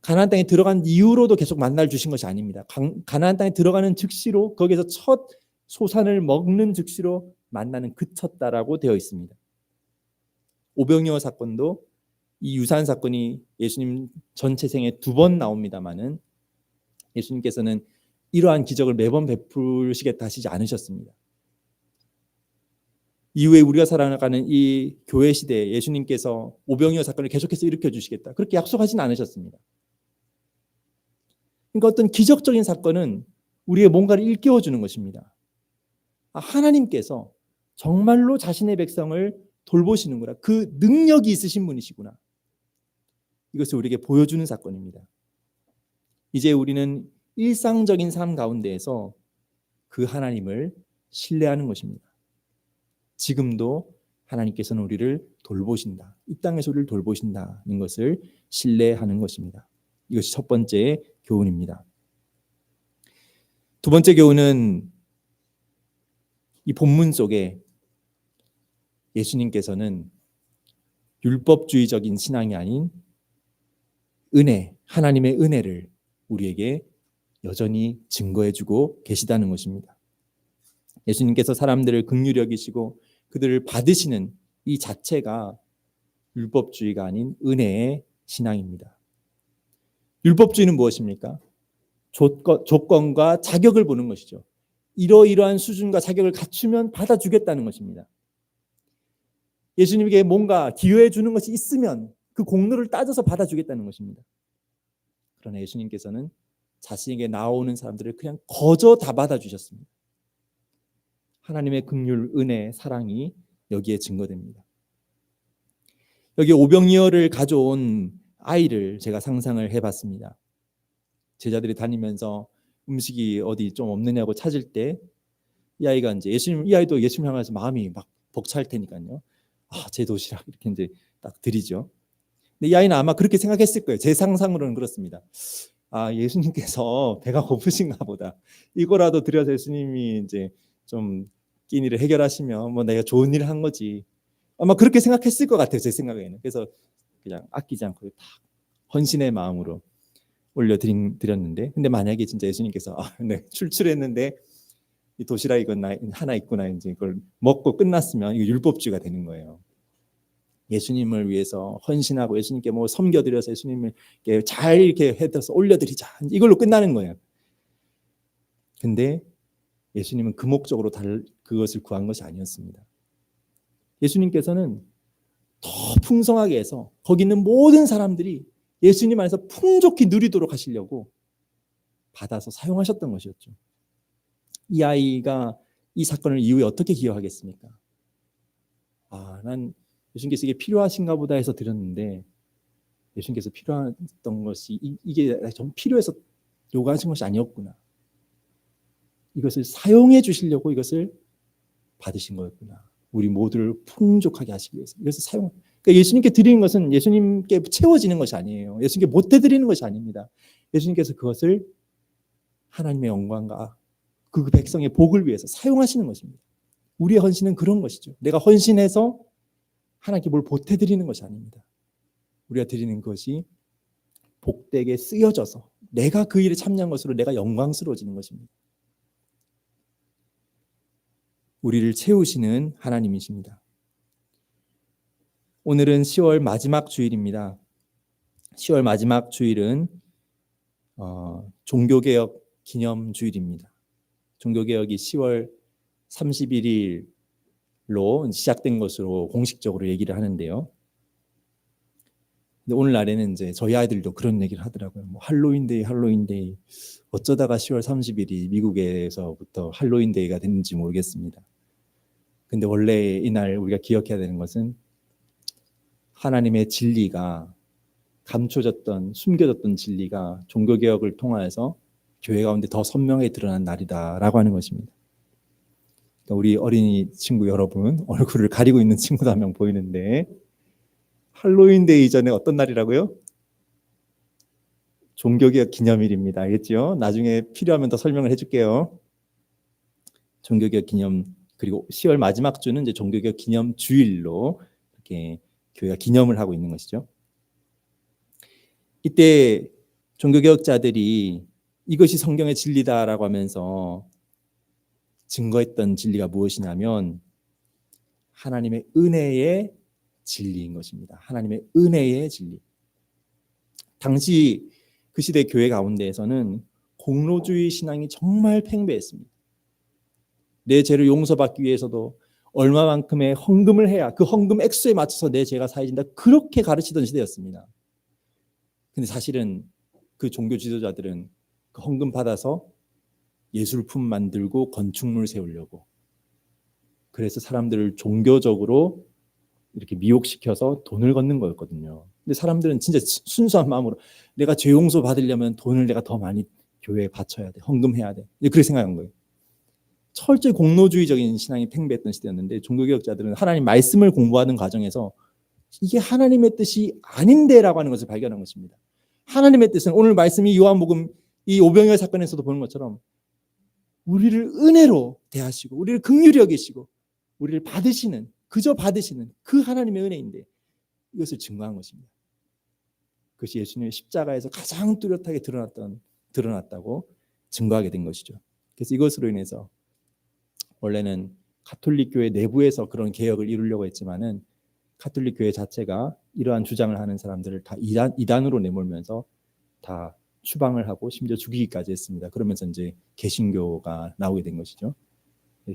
가나안 땅에 들어간 이후로도 계속 만나를 주신 것이 아닙니다. 가나안 땅에 들어가는 즉시로 거기에서 첫 소산을 먹는 즉시로 만나는 그쳤다라고 되어 있습니다. 오병이어 사건도 이 유사한 사건이 예수님 전체 생에 2번 나옵니다만은 예수님께서는 이러한 기적을 매번 베푸시겠다 하시지 않으셨습니다. 이후에 우리가 살아가는 이 교회 시대에 예수님께서 오병이어 사건을 계속해서 일으켜 주시겠다 그렇게 약속하지는 않으셨습니다. 그러니까 어떤 기적적인 사건은 우리의 뭔가를 일깨워 주는 것입니다. 하나님께서 정말로 자신의 백성을 돌보시는구나. 그 능력이 있으신 분이시구나. 이것을 우리에게 보여주는 사건입니다. 이제 우리는 일상적인 삶 가운데에서 그 하나님을 신뢰하는 것입니다. 지금도 하나님께서는 우리를 돌보신다. 이 땅에서 우리를 돌보신다는 것을 신뢰하는 것입니다. 이것이 첫 번째 교훈입니다. 두 번째 교훈은 이 본문 속에 예수님께서는 율법주의적인 신앙이 아닌 은혜, 하나님의 은혜를 우리에게 여전히 증거해주고 계시다는 것입니다. 예수님께서 사람들을 긍휼히 여기시고 그들을 받으시는 이 자체가 율법주의가 아닌 은혜의 신앙입니다. 율법주의는 무엇입니까? 조건과 자격을 보는 것이죠. 이러이러한 수준과 자격을 갖추면 받아주겠다는 것입니다. 예수님에게 뭔가 기여해 주는 것이 있으면 그 공로를 따져서 받아주겠다는 것입니다. 그러나 예수님께서는 자신에게 나오는 사람들을 그냥 거저 다 받아주셨습니다. 하나님의 긍휼, 은혜, 사랑이 여기에 증거됩니다. 여기 오병이어를 가져온 아이를 제가 상상을 해봤습니다. 제자들이 다니면서 음식이 어디 좀 없느냐고 찾을 때 이 아이가 이제 이 아이도 예수님 향해서 마음이 막 벅찰 테니까요. 제 도시락 이렇게 이제 딱 드리죠. 근데 이 아이는 아마 그렇게 생각했을 거예요. 제 상상으로는 그렇습니다. 예수님께서 배가 고프신가 보다. 이거라도 드려서 예수님이 이제 좀 끼니를 해결하시면 뭐 내가 좋은 일을 한 거지. 아마 그렇게 생각했을 것 같아요. 제 생각에는. 그래서 그냥 아끼지 않고 다 헌신의 마음으로 올려드렸는데, 근데 만약에 진짜 예수님께서 네, 출출했는데 이 도시락 이건 하나 있구나, 이제 이걸 먹고 끝났으면 이거 율법주의가 되는 거예요. 예수님을 위해서 헌신하고 예수님께 뭐 섬겨드려서 예수님을 잘 이렇게 해서 올려드리자, 이걸로 끝나는 거예요. 근데 예수님은 그 목적으로 그것을 구한 것이 아니었습니다. 예수님께서는 더 풍성하게 해서 거기 있는 모든 사람들이 예수님 안에서 풍족히 누리도록 하시려고 받아서 사용하셨던 것이었죠. 이 아이가 이 사건을 이후에 어떻게 기억하겠습니까? 난 예수님께서 이게 필요하신가 보다 해서 드렸는데 예수님께서 필요했던 것이 이게 좀 필요해서 요구하신 것이 아니었구나. 이것을 사용해 주시려고 이것을 받으신 거였구나. 우리 모두를 풍족하게 하시기 위해서. 그러니까 예수님께 드리는 것은 예수님께 채워지는 것이 아니에요. 예수님께 못해드리는 것이 아닙니다. 예수님께서 그것을 하나님의 영광과 그 백성의 복을 위해서 사용하시는 것입니다. 우리의 헌신은 그런 것이죠. 내가 헌신해서 하나님께 뭘 보태드리는 것이 아닙니다. 우리가 드리는 것이 복되게 쓰여져서 내가 그 일에 참여한 것으로 내가 영광스러워지는 것입니다. 우리를 채우시는 하나님이십니다. 오늘은 10월 마지막 주일입니다. 10월 마지막 주일은 종교개혁 기념주일입니다. 종교개혁이 10월 31일로 시작된 것으로 공식적으로 얘기를 하는데요. 근데 오늘날에는 이제 저희 아이들도 그런 얘기를 하더라고요. 뭐 할로윈데이. 어쩌다가 10월 30일이 미국에서부터 할로윈데이가 됐는지 모르겠습니다. 근데 원래 이날 우리가 기억해야 되는 것은 하나님의 진리가 숨겨졌던 진리가 종교개혁을 통하여서 교회 가운데 더 선명하게 드러난 날이다라고 하는 것입니다. 그러니까 우리 어린이 친구 여러분, 얼굴을 가리고 있는 친구도 한 명 보이는데, 할로윈데이 전에 어떤 날이라고요? 종교개혁 기념일입니다. 알겠죠? 나중에 필요하면 더 설명을 해줄게요. 종교개혁 기념, 그리고 10월 마지막 주는 이제 종교개혁 기념 주일로 이렇게 교회가 기념을 하고 있는 것이죠. 이때 종교개혁자들이 이것이 성경의 진리다라고 하면서 증거했던 진리가 무엇이냐면 하나님의 은혜의 진리인 것입니다. 하나님의 은혜의 진리. 당시 그 시대 교회 가운데에서는 공로주의 신앙이 정말 팽배했습니다. 내 죄를 용서받기 위해서도 얼마만큼의 헌금을 해야 그 헌금 액수에 맞춰서 내 죄가 사해진다, 그렇게 가르치던 시대였습니다. 근데 사실은 그 종교 지도자들은 그 헌금 받아서 예술품 만들고 건축물 세우려고, 그래서 사람들을 종교적으로 이렇게 미혹시켜서 돈을 걷는 거였거든요. 근데 사람들은 진짜 순수한 마음으로 내가 죄 용서 받으려면 돈을 내가 더 많이 교회에 바쳐야 돼, 헌금해야 돼, 그렇게 생각한 거예요. 철저히 공로주의적인 신앙이 팽배했던 시대였는데 종교개혁자들은 하나님 말씀을 공부하는 과정에서 이게 하나님의 뜻이 아닌데라고 하는 것을 발견한 것입니다. 하나님의 뜻은 오늘 말씀이 요한복음 이 오병이어 사건에서도 보는 것처럼 우리를 은혜로 대하시고 우리를 긍휼히 여기시고 우리를 그저 받으시는 그 하나님의 은혜인데 이것을 증거한 것입니다. 그것이 예수님의 십자가에서 가장 뚜렷하게 드러났다고 증거하게 된 것이죠. 그래서 이것으로 인해서 원래는 가톨릭 교회 내부에서 그런 개혁을 이루려고 했지만은 가톨릭 교회 자체가 이러한 주장을 하는 사람들을 다 이단으로 내몰면서 다 추방을 하고 심지어 죽이기까지 했습니다. 그러면서 이제 개신교가 나오게 된 것이죠.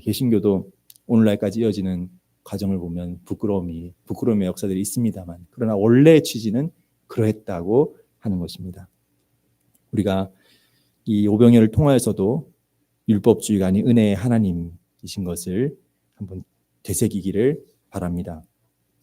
개신교도 오늘날까지 이어지는 과정을 보면 부끄러움의 역사들이 있습니다만, 그러나 원래의 취지는 그러했다고 하는 것입니다. 우리가 이 오병이어를 통하여서도 율법주의가 아닌 은혜의 하나님이신 것을 한번 되새기기를 바랍니다.